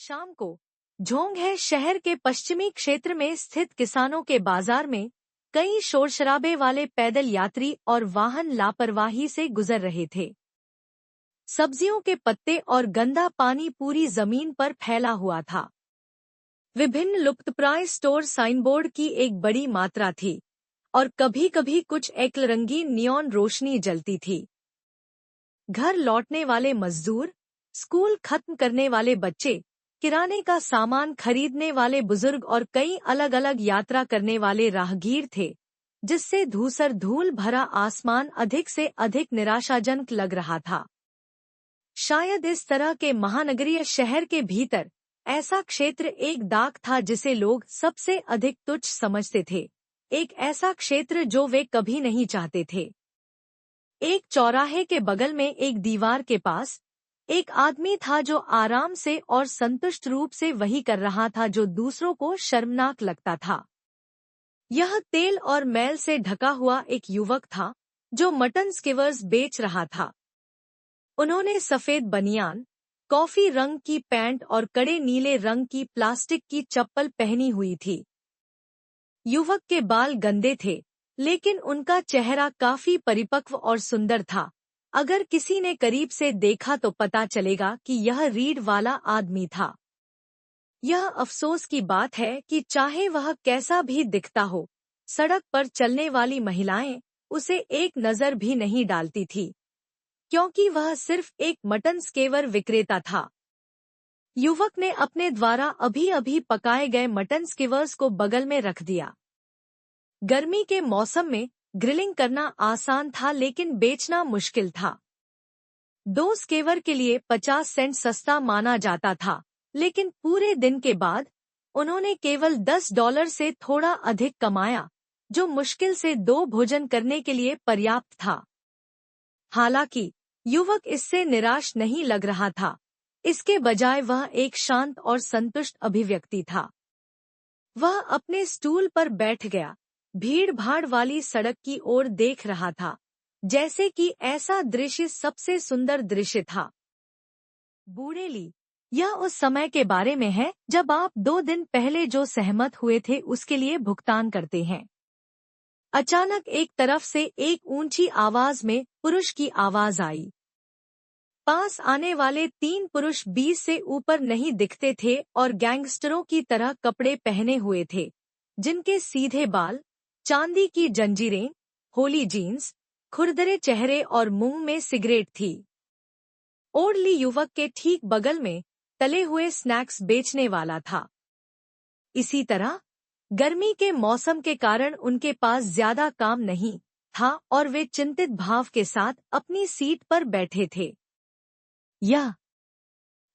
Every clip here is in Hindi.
शाम को झोंगहे शहर के पश्चिमी क्षेत्र में स्थित किसानों के बाजार में कई शोरशराबे वाले पैदल यात्री और वाहन लापरवाही से गुजर रहे थे। सब्जियों के पत्ते और गंदा पानी पूरी जमीन पर फैला हुआ था। विभिन्न लुप्तप्राय स्टोर साइनबोर्ड की एक बड़ी मात्रा थी और कभी-कभी कुछ एक रंगीन नियॉन रोशनी जलती थी। घर लौटने वाले मजदूर, स्कूल खत्म करने वाले बच्चे, किराने का सामान खरीदने वाले बुजुर्ग और कई अलग अलग यात्रा करने वाले राहगीर थे, जिससे धूसर धूल भरा आसमान अधिक से अधिक निराशाजनक लग रहा था। शायद इस तरह के महानगरीय शहर के भीतर ऐसा क्षेत्र एक दाग था जिसे लोग सबसे अधिक तुच्छ समझते थे, एक ऐसा क्षेत्र जो वे कभी नहीं चाहते थे। एक चौराहे के बगल में एक दीवार के पास एक आदमी था जो आराम से और संतुष्ट रूप से वही कर रहा था जो दूसरों को शर्मनाक लगता था। यह तेल और मैल से ढका हुआ एक युवक था जो मटन स्कीवर्स बेच रहा था। उन्होंने सफेद बनियान, कॉफी रंग की पैंट और कड़े नीले रंग की प्लास्टिक की चप्पल पहनी हुई थी। युवक के बाल गंदे थे, लेकिन उनका चेहरा काफी परिपक्व और सुंदर था। अगर किसी ने करीब से देखा तो पता चलेगा कि यह रीढ़ वाला आदमी था। यह अफसोस की बात है कि चाहे वह कैसा भी दिखता हो, सड़क पर चलने वाली महिलाएं उसे एक नजर भी नहीं डालती थी, क्योंकि वह सिर्फ एक मटन स्केवर विक्रेता था। युवक ने अपने द्वारा अभी अभी पकाए गए मटन स्कीवर्स को बगल में रख दिया। गर्मी के मौसम में ग्रिलिंग करना आसान था, लेकिन बेचना मुश्किल था। 2 स्केवर के लिए 50 सेंट सस्ता माना जाता था, लेकिन पूरे दिन के बाद उन्होंने केवल $10 से थोड़ा अधिक कमाया, जो मुश्किल से 2 भोजन करने के लिए पर्याप्त था। हालांकि युवक इससे निराश नहीं लग रहा था, इसके बजाय वह एक शांत और संतुष्ट अभिव्यक्ति था। वह अपने स्टूल पर बैठ गया, भीड़-भाड़ वाली सड़क की ओर देख रहा था, जैसे कि ऐसा दृश्य सबसे सुंदर दृश्य था। बूढ़ेली, यह उस समय के बारे में है जब आप 2 दिन पहले जो सहमत हुए थे उसके लिए भुगतान करते हैं। अचानक एक तरफ से एक ऊंची आवाज में पुरुष की आवाज आई। पास आने वाले 3 पुरुष 20 से ऊपर नहीं दिखते थे और गैंगस्टरों की तरह कपड़े पहने हुए थे, जिनके सीधे बाल, चांदी की जंजीरें, होली जीन्स, खुरदरे चेहरे और मुंह में सिगरेट थी। ओरली युवक के ठीक बगल में तले हुए स्नैक्स बेचने वाला था। इसी तरह गर्मी के मौसम के कारण उनके पास ज्यादा काम नहीं था और वे चिंतित भाव के साथ अपनी सीट पर बैठे थे। यह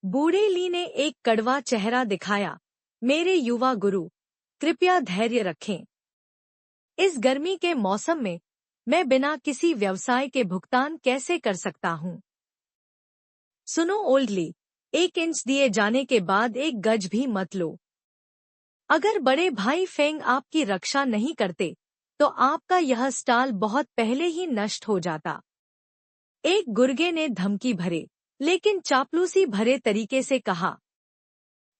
बूढ़े ली ने एक कड़वा चेहरा दिखाया। मेरे युवा गुरु, कृपया धैर्य रखें। इस गर्मी के मौसम में मैं बिना किसी व्यवसाय के भुगतान कैसे कर सकता हूँ? सुनो ओल्डली, 1 इंच दिए जाने के बाद 1 गज भी मत लो। अगर बड़े भाई फेंग आपकी रक्षा नहीं करते, तो आपका यह स्टॉल बहुत पहले ही नष्ट हो जाता। एक गुर्गे ने धमकी भरे, लेकिन चापलूसी भरे तरीके से कहा।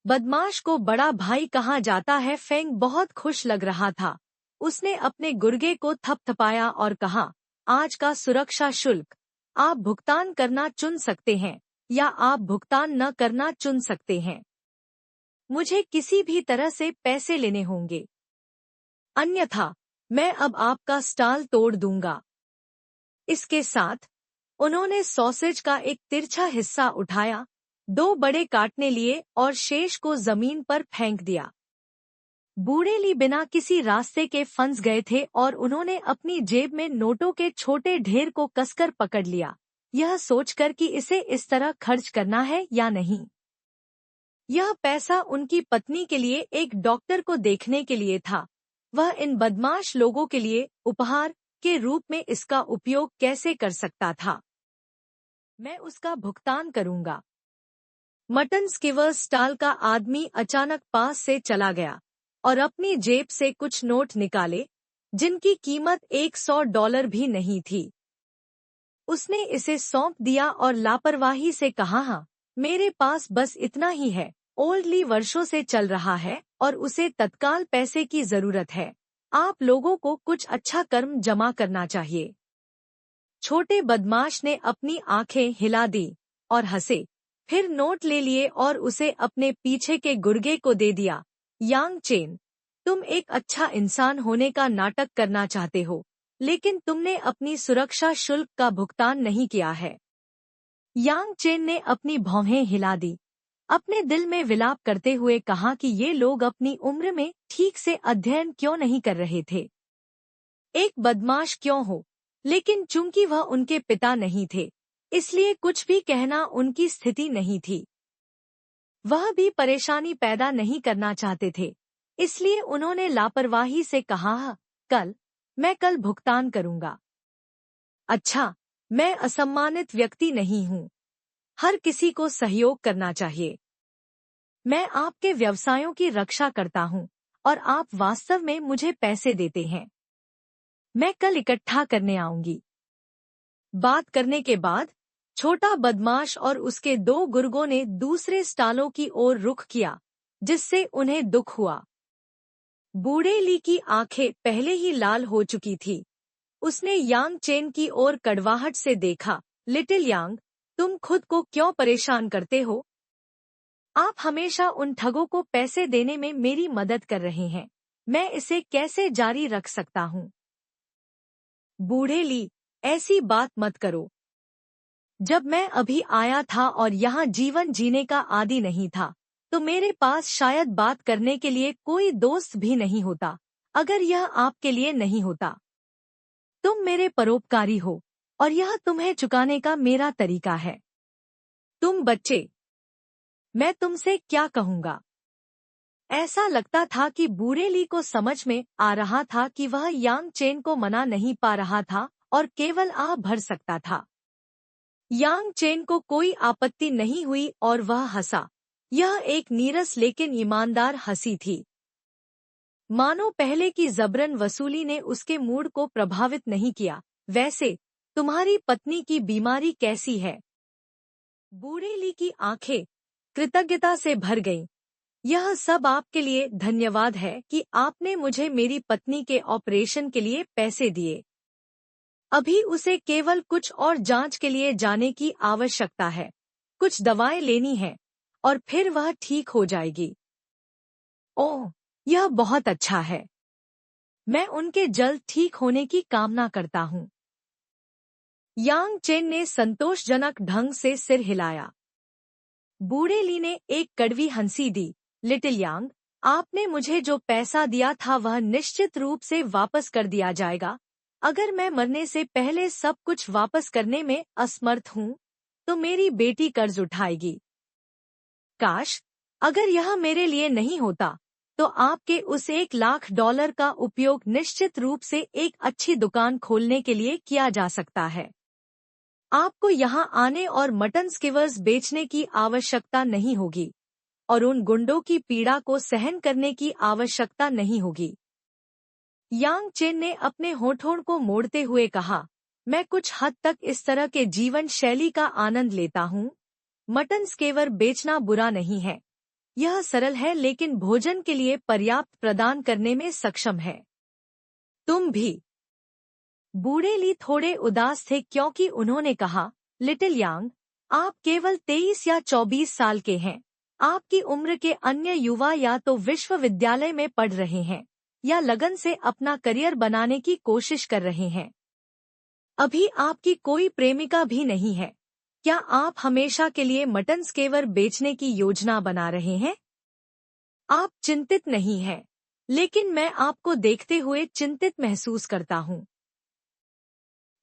बदमाश को बड़ा भाई कहा जाता है। फेंग बहुत खुश लग रहा था। उसने अपने गुर्गे को थपथपाया और कहा, आज का सुरक्षा शुल्क आप भुगतान करना चुन सकते हैं या आप भुगतान न करना चुन सकते हैं। मुझे किसी भी तरह से पैसे लेने होंगे, अन्यथा मैं अब आपका स्टॉल तोड़ दूंगा। इसके साथ उन्होंने सॉसेज का एक तिरछा हिस्सा उठाया, 2 बड़े काटने लिए और शेष को जमीन पर फेंक दिया। बूढ़े ली बिना किसी रास्ते के फंस गए थे और उन्होंने अपनी जेब में नोटों के छोटे ढेर को कसकर पकड़ लिया, यह सोचकर कि इसे इस तरह खर्च करना है या नहीं। यह पैसा उनकी पत्नी के लिए एक डॉक्टर को देखने के लिए था। वह इन बदमाश लोगों के लिए उपहार के रूप में इसका उपयोग कैसे कर सकता था? मैं उसका भुगतान करूंगा। मटन स्कीवर्स स्टॉल का आदमी अचानक पास से चला गया और अपनी जेब से कुछ नोट निकाले, जिनकी कीमत $100 भी नहीं थी। उसने इसे सौंप दिया और लापरवाही से कहा, हाँ, मेरे पास बस इतना ही है। ओल्डली वर्षों से चल रहा है और उसे तत्काल पैसे की जरूरत है। आप लोगों को कुछ अच्छा कर्म जमा करना चाहिए। छोटे बदमाश ने अपनी आंखें हिला दी और हंसे, फिर नोट ले लिए और उसे अपने पीछे के गुर्गे को दे दिया। यांग चेन, तुम एक अच्छा इंसान होने का नाटक करना चाहते हो, लेकिन तुमने अपनी सुरक्षा शुल्क का भुगतान नहीं किया है। यांग चेन ने अपनी भौहें हिला दी, अपने दिल में विलाप करते हुए कहा कि ये लोग अपनी उम्र में ठीक से अध्ययन क्यों नहीं कर रहे थे। एक बदमाश क्यों हो, लेकिन चूंकि वह उनके पिता नहीं थे, इसलिए कुछ भी कहना उनकी स्थिति नहीं थी। वह भी परेशानी पैदा नहीं करना चाहते थे, इसलिए उन्होंने लापरवाही से कहा, मैं कल भुगतान करूंगा। अच्छा, मैं असम्मानित व्यक्ति नहीं हूँ। हर किसी को सहयोग करना चाहिए। मैं आपके व्यवसायों की रक्षा करता हूँ और आप वास्तव में मुझे पैसे देते हैं। मैं कल इकट्ठा करने आऊंगी। बात करने के बाद छोटा बदमाश और उसके दो गुर्गों ने दूसरे स्टालों की ओर रुख किया, जिससे उन्हें दुख हुआ। बूढ़े ली की आंखें पहले ही लाल हो चुकी थी। उसने यांग चेन की ओर कड़वाहट से देखा। लिटिल यांग, तुम खुद को क्यों परेशान करते हो? आप हमेशा उन ठगों को पैसे देने में मेरी मदद कर रहे हैं। मैं इसे कैसे जारी रख सकता हूँ? बूढ़े ली, ऐसी बात मत करो। जब मैं अभी आया था और यहाँ जीवन जीने का आदी नहीं था, तो मेरे पास शायद बात करने के लिए कोई दोस्त भी नहीं होता, अगर यह आपके लिए नहीं होता। तुम मेरे परोपकारी हो और यह तुम्हें चुकाने का मेरा तरीका है। तुम बच्चे, मैं तुमसे क्या कहूँगा? ऐसा लगता था कि बूढ़े ली को समझ में आ रहा था कि वह यांग चेन को मना नहीं पा रहा था और केवल आह भर सकता था। यांग चेन को कोई आपत्ति नहीं हुई और वह हंसा। यह एक नीरस लेकिन ईमानदार हंसी थी। मानो पहले की जबरन वसूली ने उसके मूड को प्रभावित नहीं किया। वैसे, तुम्हारी पत्नी की बीमारी कैसी है? बूढ़े ली की आंखें कृतज्ञता से भर गईं। यह सब आपके लिए धन्यवाद है कि आपने मुझे मेरी पत्नी के ऑपरेशन के लिए पैसे दिए। अभी उसे केवल कुछ और जांच के लिए जाने की आवश्यकता है। कुछ दवाएं लेनी हैं और फिर वह ठीक हो जाएगी। ओह, यह बहुत अच्छा है। मैं उनके जल्द ठीक होने की कामना करता हूँ। यांग चेन ने संतोषजनक ढंग से सिर हिलाया। बूढ़े ली ने एक कड़वी हंसी दी। लिटिल यांग, आपने मुझे जो पैसा दिया था वह निश्चित रूप से वापस कर दिया जाएगा। अगर मैं मरने से पहले सब कुछ वापस करने में असमर्थ हूँ, तो मेरी बेटी कर्ज उठाएगी। काश, अगर यह मेरे लिए नहीं होता, तो आपके उस $1,00,000 का उपयोग निश्चित रूप से एक अच्छी दुकान खोलने के लिए किया जा सकता है। आपको यहाँ आने और मटन स्कीवर्स बेचने की आवश्यकता नहीं होगी और उन गुंडों की पीड़ा को सहन करने की आवश्यकता नहीं होगी। यांग चेन ने अपने होठों को मोड़ते हुए कहा, मैं कुछ हद तक इस तरह के जीवन शैली का आनंद लेता हूँ। मटन स्केवर बेचना बुरा नहीं है। यह सरल है लेकिन भोजन के लिए पर्याप्त प्रदान करने में सक्षम है। तुम भी। बूढ़े ली थोड़े उदास थे क्योंकि उन्होंने कहा, लिटिल यांग, आप केवल 23 या 24 साल के हैं। आपकी उम्र के अन्य युवा या तो विश्वविद्यालय में पढ़ रहे हैं या लगन से अपना करियर बनाने की कोशिश कर रहे हैं। अभी आपकी कोई प्रेमिका भी नहीं है। क्या आप हमेशा के लिए मटन स्केवर बेचने की योजना बना रहे हैं? आप चिंतित नहीं हैं, लेकिन मैं आपको देखते हुए चिंतित महसूस करता हूँ।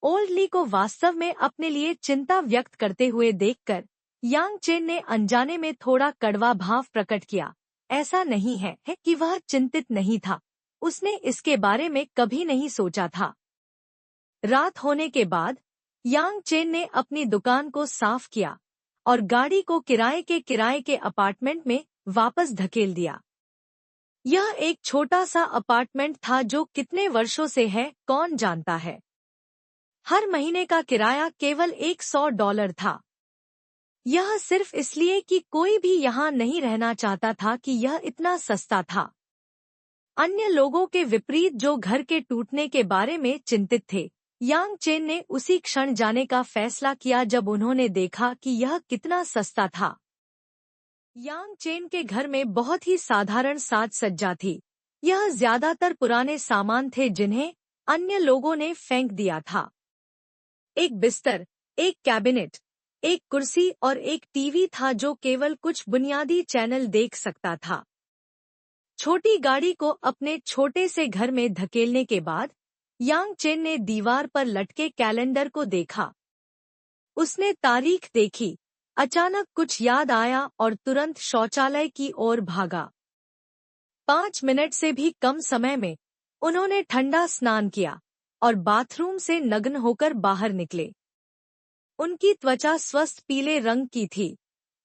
ओल्ड ली को वास्तव में अपने लिए चिंता व्यक्त करते हुए देखकर यांग चेन ने अनजाने में थोड़ा कड़वा भाव प्रकट किया। ऐसा नहीं है कि वह चिंतित नहीं था। उसने इसके बारे में कभी नहीं सोचा था। रात होने के बाद यांग चेन ने अपनी दुकान को साफ किया और गाड़ी को किराए के अपार्टमेंट में वापस धकेल दिया। यह एक छोटा सा अपार्टमेंट था जो कितने वर्षों से है कौन जानता है। हर महीने का किराया केवल $100 था। यह सिर्फ इसलिए कि कोई भी यहाँ नहीं रहना चाहता था कि यह इतना सस्ता था। अन्य लोगों के विपरीत जो घर के टूटने के बारे में चिंतित थे, यांग चेन ने उसी क्षण जाने का फैसला किया जब उन्होंने देखा कि यह कितना सस्ता था। यांग चेन के घर में बहुत ही साधारण साज सज्जा थी। यह ज्यादातर पुराने सामान थे जिन्हें अन्य लोगों ने फेंक दिया था। एक बिस्तर, एक कैबिनेट, एक कुर्सी और एक टीवी था जो केवल कुछ बुनियादी चैनल देख सकता था। छोटी गाड़ी को अपने छोटे से घर में धकेलने के बाद यांग चेन ने दीवार पर लटके कैलेंडर को देखा। उसने तारीख देखी, अचानक कुछ याद आया और तुरंत शौचालय की ओर भागा। 5 मिनट से भी कम समय में उन्होंने ठंडा स्नान किया और बाथरूम से नग्न होकर बाहर निकले। उनकी त्वचा स्वस्थ पीले रंग की थी।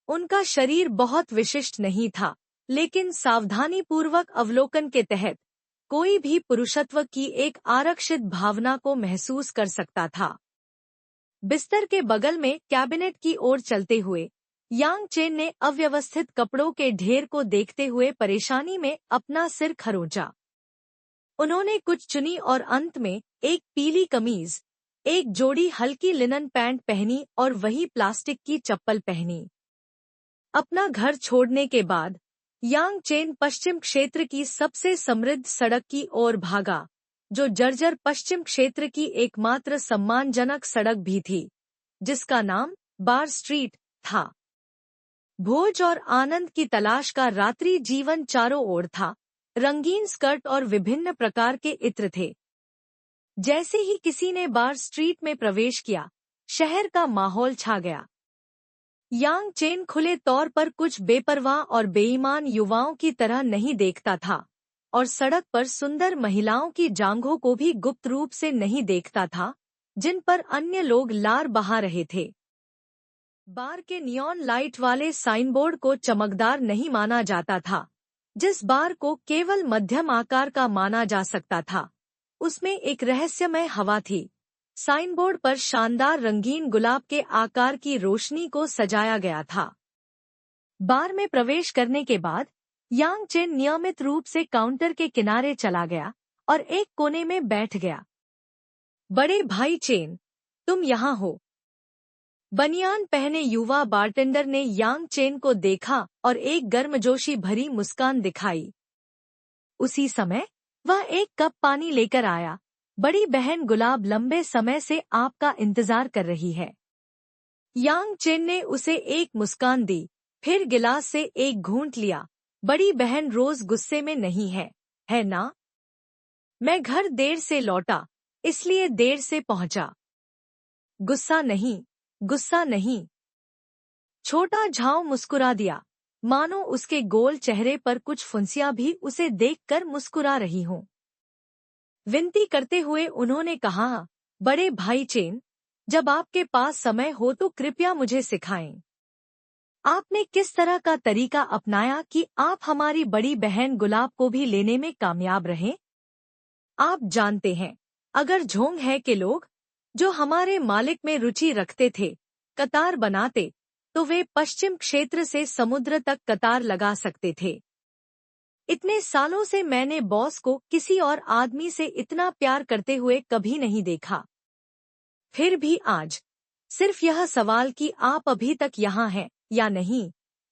उनका शरीर बहुत विशिष्ट नहीं था, लेकिन सावधानीपूर्वक अवलोकन के तहत कोई भी पुरुषत्व की एक आरक्षित भावना को महसूस कर सकता था। बिस्तर के बगल में कैबिनेट की ओर चलते हुए यांग चेन ने अव्यवस्थित कपड़ों के ढेर को देखते हुए परेशानी में अपना सिर खरोंचा। उन्होंने कुछ चुनी और अंत में एक पीली कमीज, एक जोड़ी हल्की लिनन पैंट पहनी और वही प्लास्टिक की चप्पल पहनी। अपना घर छोड़ने के बाद यांग चेन पश्चिम क्षेत्र की सबसे समृद्ध सड़क की ओर भागा, जो जर्जर पश्चिम क्षेत्र की एकमात्र सम्मानजनक सड़क भी थी, जिसका नाम बार स्ट्रीट था। भोज और आनंद की तलाश का रात्रि जीवन चारों ओर था। रंगीन स्कर्ट और विभिन्न प्रकार के इत्र थे। जैसे ही किसी ने बार स्ट्रीट में प्रवेश किया, शहर का माहौल छा गया। यांग चेन खुले तौर पर कुछ बेपरवाह और बेईमान युवाओं की तरह नहीं देखता था और सड़क पर सुंदर महिलाओं की जांघों को भी गुप्त रूप से नहीं देखता था, जिन पर अन्य लोग लार बहा रहे थे। बार के नियॉन लाइट वाले साइनबोर्ड को चमकदार नहीं माना जाता था। जिस बार को केवल मध्यम आकार का माना जा सकता था, उसमें एक रहस्यमय हवा थी। साइनबोर्ड पर शानदार रंगीन गुलाब के आकार की रोशनी को सजाया गया था। बार में प्रवेश करने के बाद यांग चेन नियमित रूप से काउंटर के किनारे चला गया और एक कोने में बैठ गया। बड़े भाई चेन, तुम यहाँ हो। बनियान पहने युवा बारटेंडर ने यांग चेन को देखा और एक गर्मजोशी भरी मुस्कान दिखाई। उसी समय वह एक कप पानी लेकर आया। बड़ी बहन गुलाब लंबे समय से आपका इंतजार कर रही है। यांग चेन ने उसे एक मुस्कान दी, फिर गिलास से एक घूंट लिया। बड़ी बहन रोज गुस्से में नहीं है ना? मैं घर देर से लौटा, इसलिए देर से पहुंचा। गुस्सा नहीं, गुस्सा नहीं। छोटा झांव मुस्कुरा दिया, मानो उसके गोल चेहरे पर कुछ फुंसियां भी उसे देखकर मुस्कुरा रही हों। विनती करते हुए उन्होंने कहा, बड़े भाई चेन, जब आपके पास समय हो तो कृपया मुझे सिखाएं। आपने किस तरह का तरीका अपनाया कि आप हमारी बड़ी बहन गुलाब को भी लेने में कामयाब रहें? आप जानते हैं, अगर झोंग है के लोग, जो हमारे मालिक में रुचि रखते थे, कतार बनाते, तो वे पश्चिम क्षेत्र से समुद्र तक कतार लगा सकते थे। इतने सालों से मैंने बॉस को किसी और आदमी से इतना प्यार करते हुए कभी नहीं देखा। फिर भी आज सिर्फ यह सवाल कि आप अभी तक यहाँ हैं या नहीं,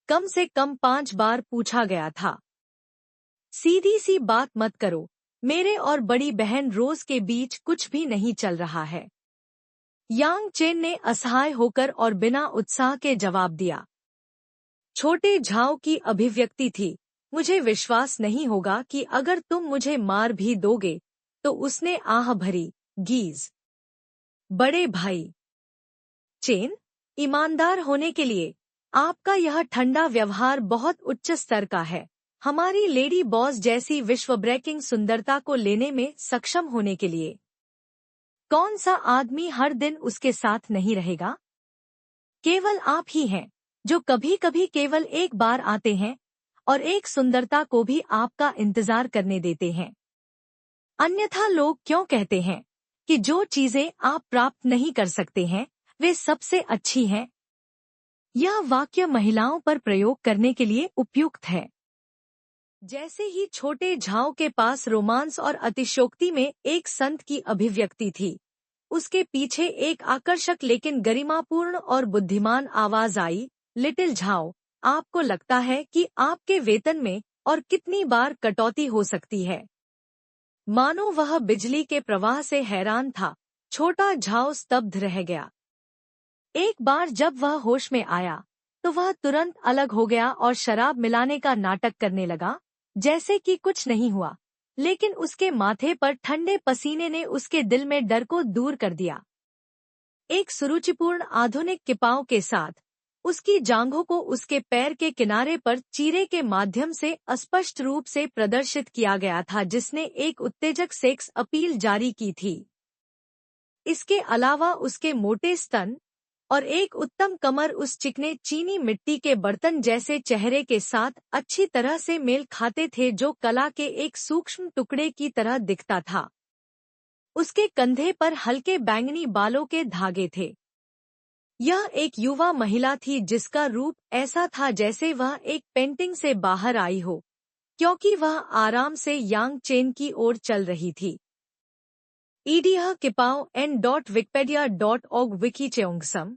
कम से कम 5 बार पूछा गया था। सीधी सी बात मत करो, मेरे और बड़ी बहन रोज के बीच कुछ भी नहीं चल रहा है। यांग चेन ने असहाय होकर और बिना उत्साह के जवाब दिया। छोटे झाव की अभिव्यक्ति थी, मुझे विश्वास नहीं होगा कि अगर तुम मुझे मार भी दोगे, तो उसने आह भरी, गीज। बड़े भाई चेन, ईमानदार होने के लिए आपका यह ठंडा व्यवहार बहुत उच्च स्तर का है। हमारी लेडी बॉस जैसी विश्व ब्रेकिंग सुंदरता को लेने में सक्षम होने के लिए कौन सा आदमी हर दिन उसके साथ नहीं रहेगा? केवल आप ही हैं जो कभी कभी केवल एक बार आते हैं और एक सुंदरता को भी आपका इंतजार करने देते हैं। अन्यथा लोग क्यों कहते हैं कि जो चीजें आप प्राप्त नहीं कर सकते हैं वे सबसे अच्छी हैं? यह वाक्य महिलाओं पर प्रयोग करने के लिए उपयुक्त है। जैसे ही छोटे झाओ के पास रोमांस और अतिशयोक्ति में एक संत की अभिव्यक्ति थी, उसके पीछे एक आकर्षक लेकिन गरिमापूर्ण और बुद्धिमान आवाज आई, लिटिल झाओ, आपको लगता है कि आपके वेतन में और कितनी बार कटौती हो सकती है? मानो वह बिजली के प्रवाह से हैरान था। छोटा झाओ स्तब्ध रह गया। एक बार जब वह होश में आया तो वह तुरंत अलग हो गया और शराब मिलाने का नाटक करने लगा, जैसे कि कुछ नहीं हुआ। लेकिन उसके माथे पर ठंडे पसीने ने उसके दिल में डर को दूर कर दिया। एक सुरुचिपूर्ण आधुनिक किपाओं के साथ उसकी जांघों को उसके पैर के किनारे पर चीरे के माध्यम से स्पष्ट रूप से प्रदर्शित किया गया था, जिसने एक उत्तेजक सेक्स अपील जारी की थी। इसके अलावा उसके मोटे स्तन और एक उत्तम कमर उस चिकने चीनी मिट्टी के बर्तन जैसे चेहरे के साथ अच्छी तरह से मेल खाते थे, जो कला के एक सूक्ष्म टुकड़े की तरह दिखता था। उसके कंधे पर हल्के बैंगनी बालों के धागे थे। यह एक युवा महिला थी जिसका रूप ऐसा था जैसे वह एक पेंटिंग से बाहर आई हो, क्योंकि वह आराम से यांग चेन की ओर चल रही थी। ईडीह किपाओ n.wikipedia.org विकी चेओंगसम।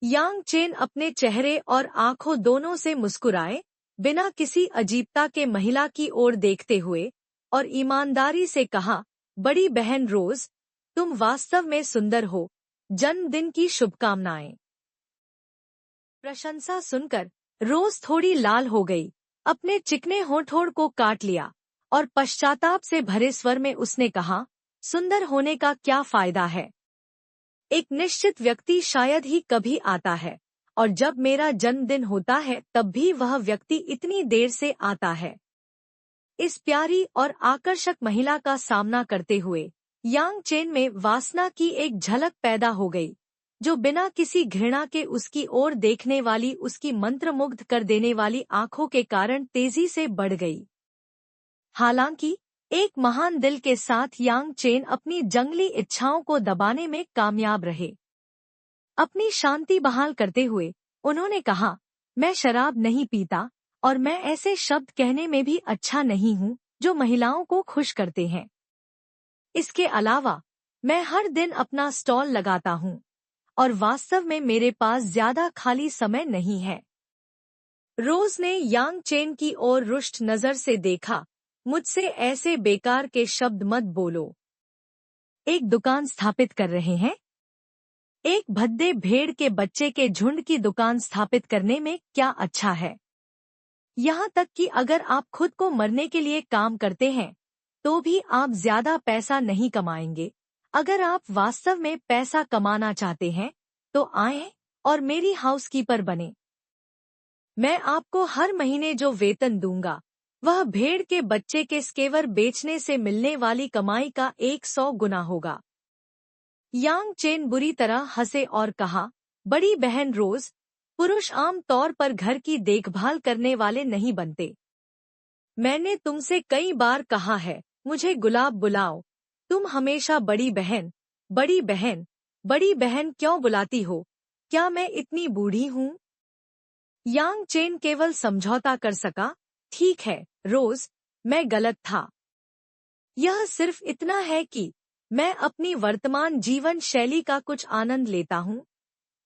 यांग चेन अपने चेहरे और आंखों दोनों से मुस्कुराए, बिना किसी अजीबता के महिला की ओर देखते हुए, और ईमानदारी से कहा, बड़ी बहन रोज, तुम वास्तव में सुंदर हो। जन्मदिन की शुभकामनाएं। प्रशंसा सुनकर रोज थोड़ी लाल हो गई। अपने चिकने होंठ को काट लिया और पश्चाताप से भरे स्वर में उसने कहा, सुंदर होने का क्या फायदा है? एक निश्चित व्यक्ति शायद ही कभी आता है, और जब मेरा जन्मदिन होता है तब भी वह व्यक्ति इतनी देर से आता है। इस प्यारी और आकर्षक महिला का सामना करते हुए यांग चेन में वासना की एक झलक पैदा हो गई, जो बिना किसी घृणा के उसकी ओर देखने वाली उसकी मंत्रमुग्ध कर देने वाली आंखों के कारण तेजी से बढ़ गई। हालांकि एक महान दिल के साथ यांग चेन अपनी जंगली इच्छाओं को दबाने में कामयाब रहे। अपनी शांति बहाल करते हुए उन्होंने कहा, मैं शराब नहीं पीता और मैं ऐसे शब्द कहने में भी अच्छा नहीं हूँ जो महिलाओं को खुश करते हैं। इसके अलावा मैं हर दिन अपना स्टॉल लगाता हूँ और वास्तव में मेरे पास ज्यादा खाली समय नहीं है। रोज ने यांग चेन की ओर रुष्ट नजर से देखा। मुझसे ऐसे बेकार के शब्द मत बोलो। एक दुकान स्थापित कर रहे हैं? एक भद्दे भेड़ के बच्चे के झुंड की दुकान स्थापित करने में क्या अच्छा है? यहाँ तक कि अगर आप खुद को मरने के लिए काम करते हैं तो भी आप ज्यादा पैसा नहीं कमाएंगे। अगर आप वास्तव में पैसा कमाना चाहते हैं तो आएं और मेरी हाउसकीपर बने। मैं आपको हर महीने जो वेतन दूंगा वह भेड़ के बच्चे के स्केवर बेचने से मिलने वाली कमाई का 100 गुना होगा। यांग चेन बुरी तरह हंसे और कहा, बड़ी बहन रोज, पुरुष आम तौर पर घर की देखभाल करने वाले नहीं बनते। मैंने तुमसे कई बार कहा है, मुझे गुलाब बुलाओ। तुम हमेशा बड़ी बहन, बड़ी बहन, बड़ी बहन क्यों बुलाती हो? क्या मैं इतनी बूढ़ी हूँ? यांग चेन केवल समझौता कर सका, ठीक है रोज, मैं गलत था। यह सिर्फ इतना है कि मैं अपनी वर्तमान जीवन शैली का कुछ आनंद लेता हूँ।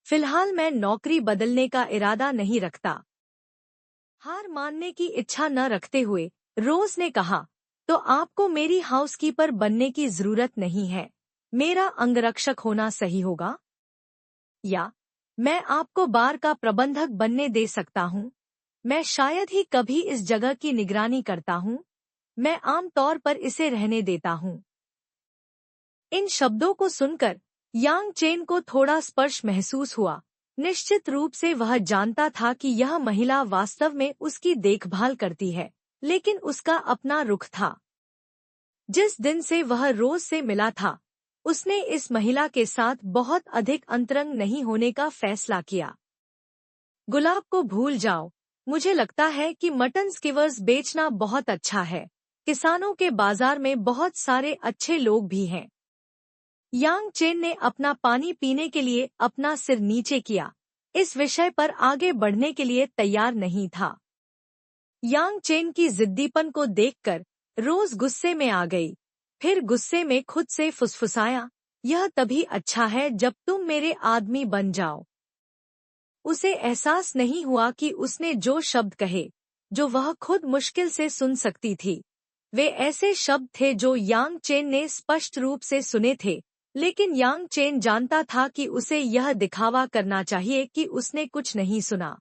फिलहाल मैं नौकरी बदलने का इरादा नहीं रखता। हार मानने की इच्छा न रखते हुए रोज ने कहा, तो आपको मेरी हाउसकीपर बनने की जरूरत नहीं है। मेरा अंगरक्षक होना सही होगा? या मैं आपको बार का प्रबंधक बनने दे सकता हूँ। मैं शायद ही कभी इस जगह की निगरानी करता हूँ। मैं आमतौर पर इसे रहने देता हूँ। इन शब्दों को सुनकर यांग चेन को थोड़ा स्पर्श महसूस हुआ। निश्चित रूप से वह जानता था कि यह महिला वास्तव में उसकी देखभाल करती है, लेकिन उसका अपना रुख था। जिस दिन से वह रोज से मिला था, उसने इस महिला के साथ बहुत अधिक अंतरंग नहीं होने का फैसला किया। गुलाब को भूल जाओ। मुझे लगता है कि मटन स्कीवर्स बेचना बहुत अच्छा है। किसानों के बाजार में बहुत सारे अच्छे लोग भी हैं। यांग चेन ने अपना पानी पीने के लिए अपना सिर नीचे किया। इस विषय पर आगे बढ़ने के लिए तैयार नहीं था। यांग चेन की जिद्दीपन को देखकर रोज गुस्से में आ गई। फिर गुस्से में खुद से फुसफुसाया, यह तभी अच्छा है जब तुम मेरे आदमी बन जाओ। उसे एहसास नहीं हुआ कि उसने जो शब्द कहे, जो वह खुद मुश्किल से सुन सकती थी, वे ऐसे शब्द थे जो यांग चेन ने स्पष्ट रूप से सुने थे, लेकिन यांग चेन जानता था कि उसे यह दिखावा करना चाहिए कि उसने कुछ नहीं सुना।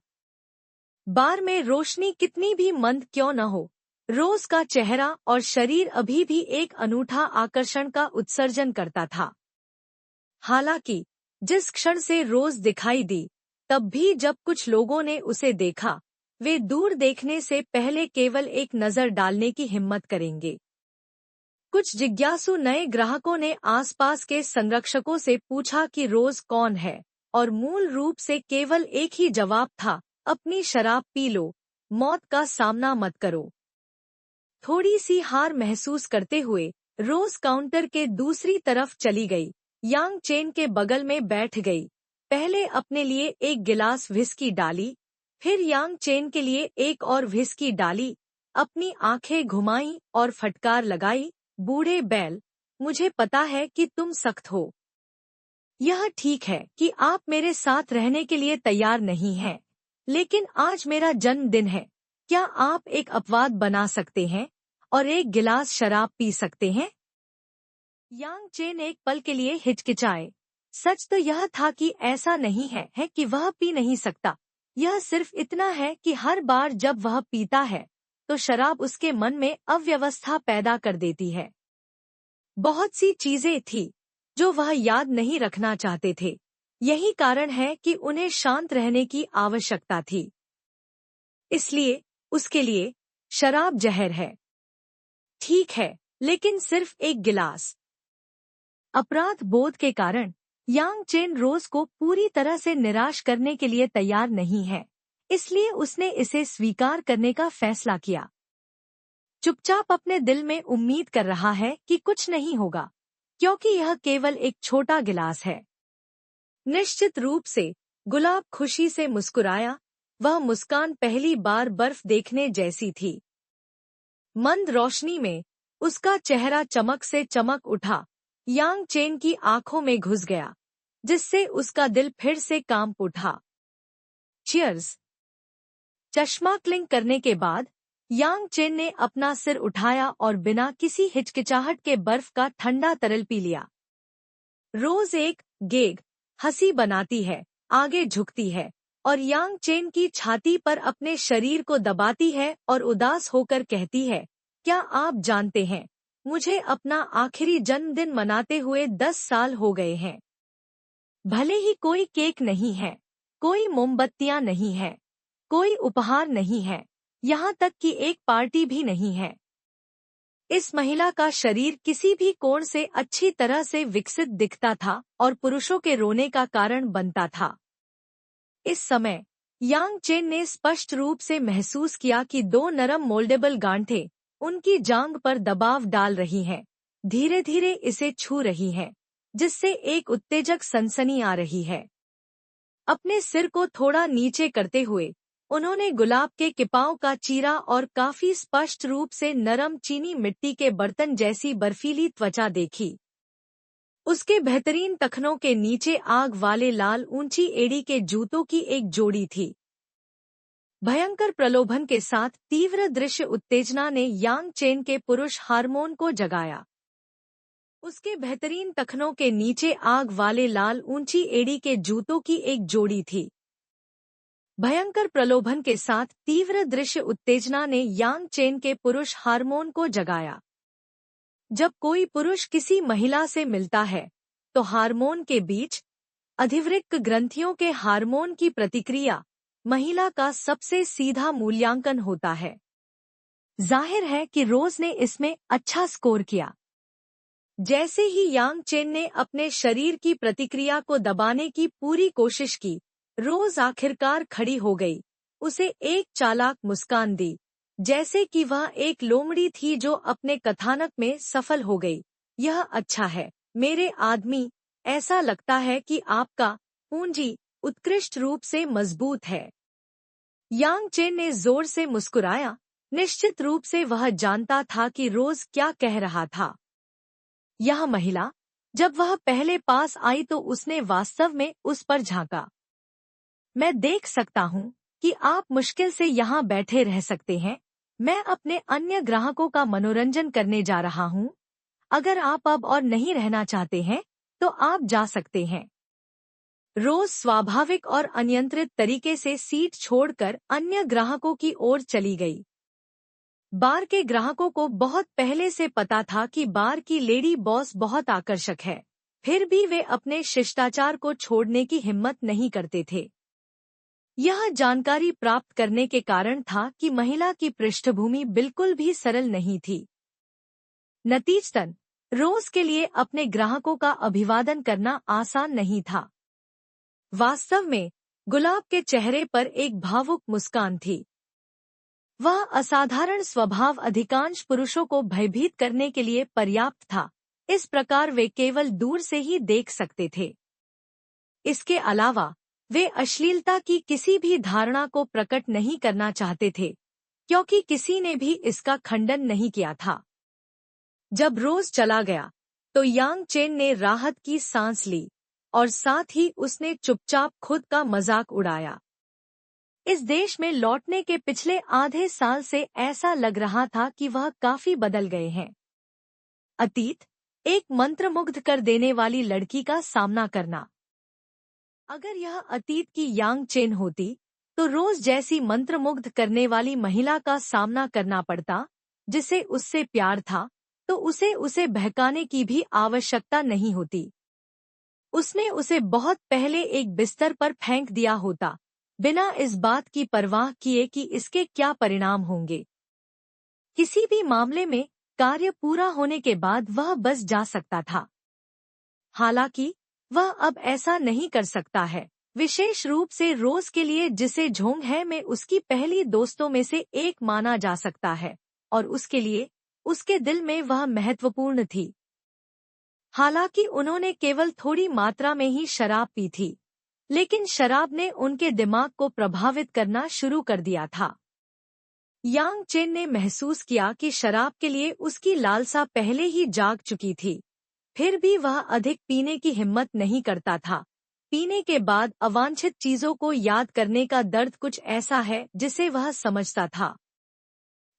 बार में रोशनी कितनी भी मंद क्यों न हो, रोज का चेहरा और शरीर अभी भी एक अनूठा आकर्षण का उत्सर्जन करता था। हालांकि जिस क्षण से रोज दिखाई दी, तब भी जब कुछ लोगों ने उसे देखा, वे दूर देखने से पहले केवल एक नजर डालने की हिम्मत करेंगे। कुछ जिज्ञासु नए ग्राहकों ने आसपास के संरक्षकों से पूछा कि रोज कौन है, और मूल रूप से केवल एक ही जवाब था, अपनी शराब पी लो, मौत का सामना मत करो। थोड़ी सी हार महसूस करते हुए रोज काउंटर के दूसरी तरफ चली गई, यांग चेन के बगल में बैठ गई। पहले अपने लिए एक गिलास व्हिस्की डाली, फिर यांग चेन के लिए एक और व्हिस्की डाली, अपनी आंखें घुमाई और फटकार लगाई, बूढ़े बैल, मुझे पता है कि तुम सख्त हो। यह ठीक है कि आप मेरे साथ रहने के लिए तैयार नहीं हैं, लेकिन आज मेरा जन्मदिन है। क्या आप एक अपवाद बना सकते हैं और एक गिलास शराब पी सकते हैं? यांग चेन एक पल के लिए हिचकिचाए। सच तो यह था कि ऐसा नहीं है कि वह पी नहीं सकता। यह सिर्फ इतना है कि हर बार जब वह पीता है, तो शराब उसके मन में अव्यवस्था पैदा कर देती है। बहुत सी चीजें थी जो वह याद नहीं रखना चाहते थे। यही कारण है कि उन्हें शांत रहने की आवश्यकता थी। इसलिए उसके लिए शराब जहर है। ठीक है, लेकिन सिर्फ एक गिलास। अपराध बोध के कारण यांग चेन रोज को पूरी तरह से निराश करने के लिए तैयार नहीं है, इसलिए उसने इसे स्वीकार करने का फैसला किया। चुपचाप अपने दिल में उम्मीद कर रहा है कि कुछ नहीं होगा, क्योंकि यह केवल एक छोटा गिलास है। निश्चित रूप से गुलाब खुशी से मुस्कुराया। वह मुस्कान पहली बार बर्फ देखने जैसी थी। मंद रोशनी में उसका चेहरा चमक से चमक उठा, यांग चेन की आंखों में घुस गया, जिससे उसका दिल फिर से कांप उठा। चीयर्स। चश्मा क्लिंक करने के बाद यांग चेन ने अपना सिर उठाया और बिना किसी हिचकिचाहट के बर्फ का ठंडा तरल पी लिया। रोज एक गेग हंसी बनाती है, आगे झुकती है और यांग चेन की छाती पर अपने शरीर को दबाती है और उदास होकर कहती है, क्या आप जानते हैं, मुझे अपना आखिरी जन्मदिन मनाते हुए 10 साल हो गए हैं। भले ही कोई केक नहीं है, कोई मोमबत्तियां नहीं है, कोई उपहार नहीं है, यहाँ तक कि एक पार्टी भी नहीं है। इस महिला का शरीर किसी भी कोण से अच्छी तरह से विकसित दिखता था और पुरुषों के रोने का कारण बनता था। इस समय यांग चेन ने स्पष्ट रूप से महसूस किया कि 2 नरम मोल्डेबल गांठें उनकी जांघ पर दबाव डाल रही हैं, धीरे धीरे इसे छू रही हैं, जिससे एक उत्तेजक सनसनी आ रही है। अपने सिर को थोड़ा नीचे करते हुए उन्होंने गुलाब के किपाओं का चीरा और काफी स्पष्ट रूप से नरम चीनी मिट्टी के बर्तन जैसी बर्फीली त्वचा देखी। उसके बेहतरीन टखनों के नीचे आग वाले लाल ऊंची एड़ी के जूतों की एक जोड़ी थी। भयंकर प्रलोभन के साथ तीव्र दृश्य उत्तेजना ने यांग चेन के पुरुष हार्मोन को जगाया। उसके बेहतरीन टखनों के नीचे आग वाले लाल ऊंची एड़ी के जूतों की एक जोड़ी थी। भयंकर प्रलोभन के साथ तीव्र दृश्य उत्तेजना ने यांग चेन के पुरुष हार्मोन को जगाया। जब कोई पुरुष किसी महिला से मिलता है, तो हार्मोन के बीच अधिवृक्क ग्रंथियों के हार्मोन की प्रतिक्रिया महिला का सबसे सीधा मूल्यांकन होता है। जाहिर है कि रोज ने इसमें अच्छा स्कोर किया। जैसे ही यांग चेन ने अपने शरीर की प्रतिक्रिया को दबाने की पूरी कोशिश की, रोज आखिरकार खड़ी हो गई। उसे एक चालाक मुस्कान दी, जैसे कि वह एक लोमड़ी थी जो अपने कथानक में सफल हो गई। यह अच्छा है, मेरे आदमी, ऐसा लगता है कि आपका पूंजी उत्कृष्ट रूप से मजबूत है। यांग चेन ने जोर से मुस्कुराया। निश्चित रूप से वह जानता था कि रोज क्या कह रहा था। यह महिला, जब वह पहले पास आई तो उसने वास्तव में उस पर झांका। मैं देख सकता हूँ कि आप मुश्किल से यहाँ बैठे रह सकते हैं। मैं अपने अन्य ग्राहकों का मनोरंजन करने जा रहा हूँ। अगर आप अब और नहीं रहना चाहते हैं तो आप जा सकते हैं। रोज स्वाभाविक और अनियंत्रित तरीके से सीट छोड़कर अन्य ग्राहकों की ओर चली गई। बार के ग्राहकों को बहुत पहले से पता था कि बार की लेडी बॉस बहुत आकर्षक है, फिर भी वे अपने शिष्टाचार को छोड़ने की हिम्मत नहीं करते थे। यह जानकारी प्राप्त करने के कारण था कि महिला की पृष्ठभूमि बिल्कुल भी सरल नहीं थी। नतीजतन रोज के लिए अपने ग्राहकों का अभिवादन करना आसान नहीं था। वास्तव में गुलाब के चेहरे पर एक भावुक मुस्कान थी। वह असाधारण स्वभाव अधिकांश पुरुषों को भयभीत करने के लिए पर्याप्त था। इस प्रकार वे केवल दूर से ही देख सकते थे। इसके अलावा वे अश्लीलता की किसी भी धारणा को प्रकट नहीं करना चाहते थे, क्योंकि किसी ने भी इसका खंडन नहीं किया था। जब रोज चला गया तो यांग चेन ने राहत की सांस ली और साथ ही उसने चुपचाप खुद का मजाक उड़ाया। इस देश में लौटने के पिछले आधे साल से ऐसा लग रहा था कि वह काफी बदल गए हैं। अतीत, एक मंत्रमुग्ध कर देने वाली लड़की का सामना करना। अगर यह अतीत की यांग चेन होती तो रोज जैसी मंत्रमुग्ध करने वाली महिला का सामना करना पड़ता, जिसे उससे प्यार था, तो उसे बहकाने की भी आवश्यकता नहीं होती। उसने उसे बहुत पहले एक बिस्तर पर फेंक दिया होता, बिना इस बात की परवाह किए कि इसके क्या परिणाम होंगे। किसी भी मामले में कार्य पूरा होने के बाद वह बस जा सकता था। हालांकि वह अब ऐसा नहीं कर सकता है, विशेष रूप से रोज के लिए, जिसे झोंग है में उसकी पहली दोस्तों में से एक माना जा सकता है, और उसके लिए उसके दिल में वह महत्वपूर्ण थी। हालांकि उन्होंने केवल थोड़ी मात्रा में ही शराब पी थी, लेकिन शराब ने उनके दिमाग को प्रभावित करना शुरू कर दिया था। यांग चेन ने महसूस किया कि शराब के लिए उसकी लालसा पहले ही जाग चुकी थी, फिर भी वह अधिक पीने की हिम्मत नहीं करता था। पीने के बाद अवांछित चीजों को याद करने का दर्द कुछ ऐसा है जिसे वह समझता था।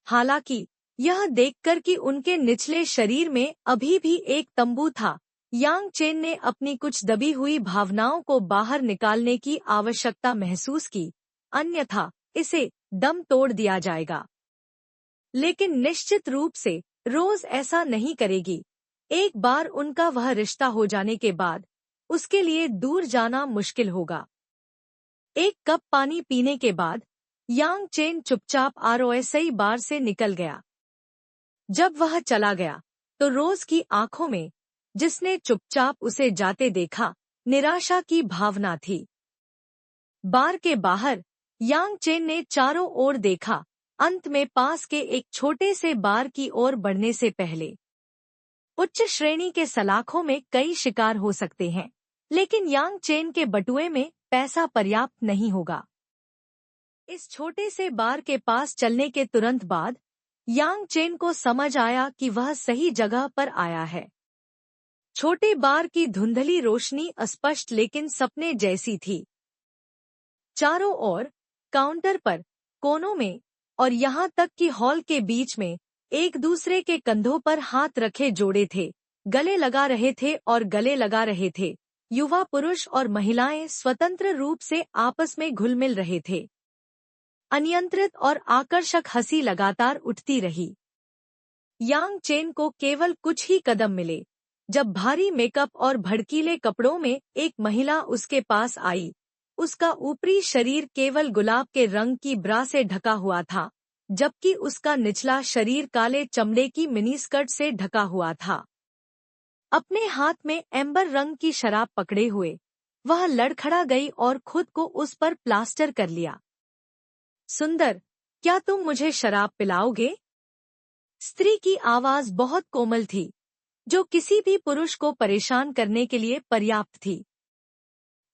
हालांकि यह देखकर कि उनके निचले शरीर में अभी भी एक तंबू था, यांग चेन ने अपनी कुछ दबी हुई भावनाओं को बाहर निकालने की आवश्यकता महसूस की, अन्यथा इसे दम तोड़ दिया जाएगा। लेकिन निश्चित रूप से रोज ऐसा नहीं करेगी। एक बार उनका वह रिश्ता हो जाने के बाद उसके लिए दूर जाना मुश्किल होगा। एक कप पानी पीने के बाद यांग चेन चुपचाप आरओएसआई बार से निकल गया। जब वह चला गया तो रोज की आंखों में, जिसने चुपचाप उसे जाते देखा, निराशा की भावना थी। बार के बाहर यांग चेन ने चारों ओर देखा, अंत में पास के एक छोटे से बार की ओर बढ़ने से पहले। उच्च श्रेणी के सलाखों में कई शिकार हो सकते हैं, लेकिन यांग चेन के बटुए में पैसा पर्याप्त नहीं होगा। इस छोटे से बार के पास चलने के तुरंत बाद यांग चेन को समझ आया कि वह सही जगह पर आया है। छोटे बार की धुंधली रोशनी अस्पष्ट लेकिन सपने जैसी थी। चारों ओर, काउंटर पर, कोनों में और यहाँ तक कि हॉल के बीच में एक दूसरे के कंधों पर हाथ रखे जोड़े थे, गले लगा रहे थे और गले लगा रहे थे। युवा पुरुष और महिलाएं स्वतंत्र रूप से आपस में घुल मिल रहे थे। अनियंत्रित और आकर्षक हंसी लगातार उठती रही। यांग चेन को केवल कुछ ही कदम मिले जब भारी मेकअप और भड़कीले कपड़ों में एक महिला उसके पास आई। उसका ऊपरी शरीर केवल गुलाब के रंग की ब्रा से ढका हुआ था, जबकि उसका निचला शरीर काले चमड़े की मिनीस्कर्ट से ढका हुआ था। अपने हाथ में एम्बर रंग की शराब पकड़े हुए वह लड़खड़ा गई और खुद को उस पर प्लास्टर कर लिया। सुंदर, क्या तुम मुझे शराब पिलाओगे? स्त्री की आवाज बहुत कोमल थी, जो किसी भी पुरुष को परेशान करने के लिए पर्याप्त थी।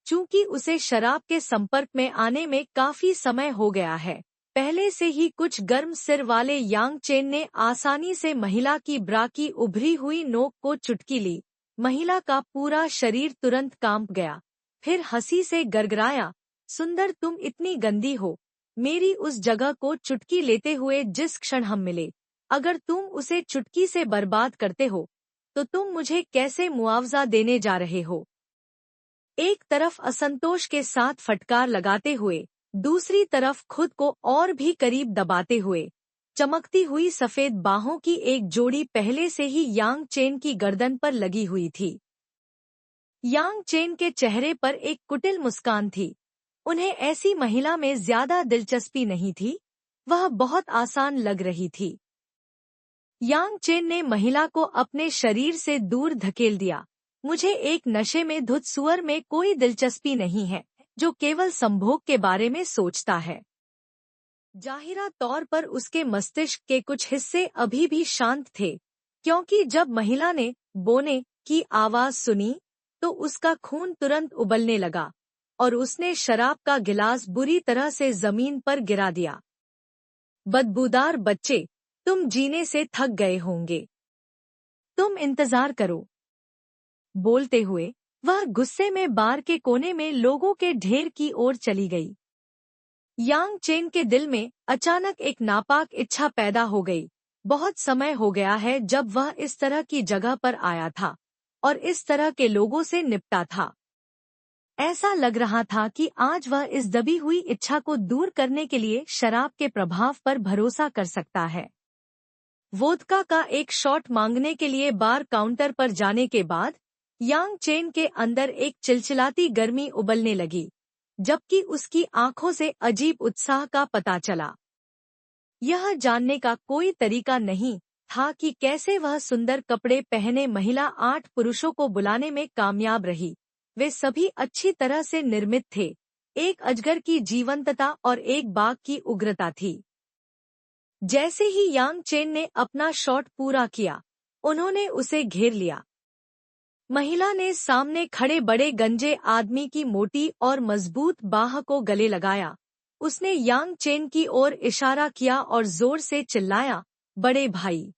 चूंकि उसे शराब के संपर्क में आने में काफी समय हो गया है। पहले से ही कुछ गर्म सिर वाले यांग चेन ने आसानी से महिला की ब्रा की उभरी हुई नोक को चुटकी ली। महिला का पूरा शरीर तुरंत कांप गया, फिर हंसी से गड़गड़ाया, सुंदर तुम इतनी गंदी हो। मेरी उस जगह को चुटकी लेते हुए जिस क्षण हम मिले, अगर तुम उसे चुटकी से बर्बाद करते हो तो तुम मुझे कैसे मुआवजा देने जा रहे हो? एक तरफ असंतोष के साथ फटकार लगाते हुए, दूसरी तरफ खुद को और भी करीब दबाते हुए, चमकती हुई सफेद बाहों की एक जोड़ी पहले से ही यांग चेन की गर्दन पर लगी हुई थी। यांग चेन के चेहरे पर एक कुटिल मुस्कान थी। उन्हें ऐसी महिला में ज्यादा दिलचस्पी नहीं थी, वह बहुत आसान लग रही थी। यांग चेन ने महिला को अपने शरीर से दूर धकेल दिया। मुझे एक नशे में धुत सुअर में कोई दिलचस्पी नहीं है, जो केवल संभोग के बारे में सोचता है। जाहिरा तौर पर उसके मस्तिष्क के कुछ हिस्से अभी भी शांत थे, क्योंकि जब महिला ने बोने की आवाज सुनी तो उसका खून तुरंत उबलने लगा और उसने शराब का गिलास बुरी तरह से जमीन पर गिरा दिया। बदबूदार बच्चे, तुम जीने से थक गए होंगे, तुम इंतजार करो। बोलते हुए वह गुस्से में बार के कोने में लोगों के ढेर की ओर चली गई। यांग चेन के दिल में अचानक एक नापाक इच्छा पैदा हो गई। बहुत समय हो गया है जब वह इस तरह की जगह पर आया था और इस तरह के लोगों से निपटा था। ऐसा लग रहा था कि आज वह इस दबी हुई इच्छा को दूर करने के लिए शराब के प्रभाव पर भरोसा कर सकता है। वोदका का एक शॉट मांगने के लिए बार काउंटर पर जाने के बाद यांग चेन के अंदर एक चिलचिलाती गर्मी उबलने लगी, जबकि उसकी आंखों से अजीब उत्साह का पता चला। यह जानने का कोई तरीका नहीं था कि कैसे वह सुंदर कपड़े पहने महिला 8 पुरुषों को बुलाने में कामयाब रही। वे सभी अच्छी तरह से निर्मित थे, एक अजगर की जीवंतता और एक बाघ की उग्रता थी। जैसे ही यांग चेन ने अपना शॉट पूरा किया, उन्होंने उसे घेर लिया। महिला ने सामने खड़े बड़े गंजे आदमी की मोटी और मजबूत बाह को गले लगाया। उसने यांग चेन की ओर इशारा किया और जोर से चिल्लाया, बड़े भाई,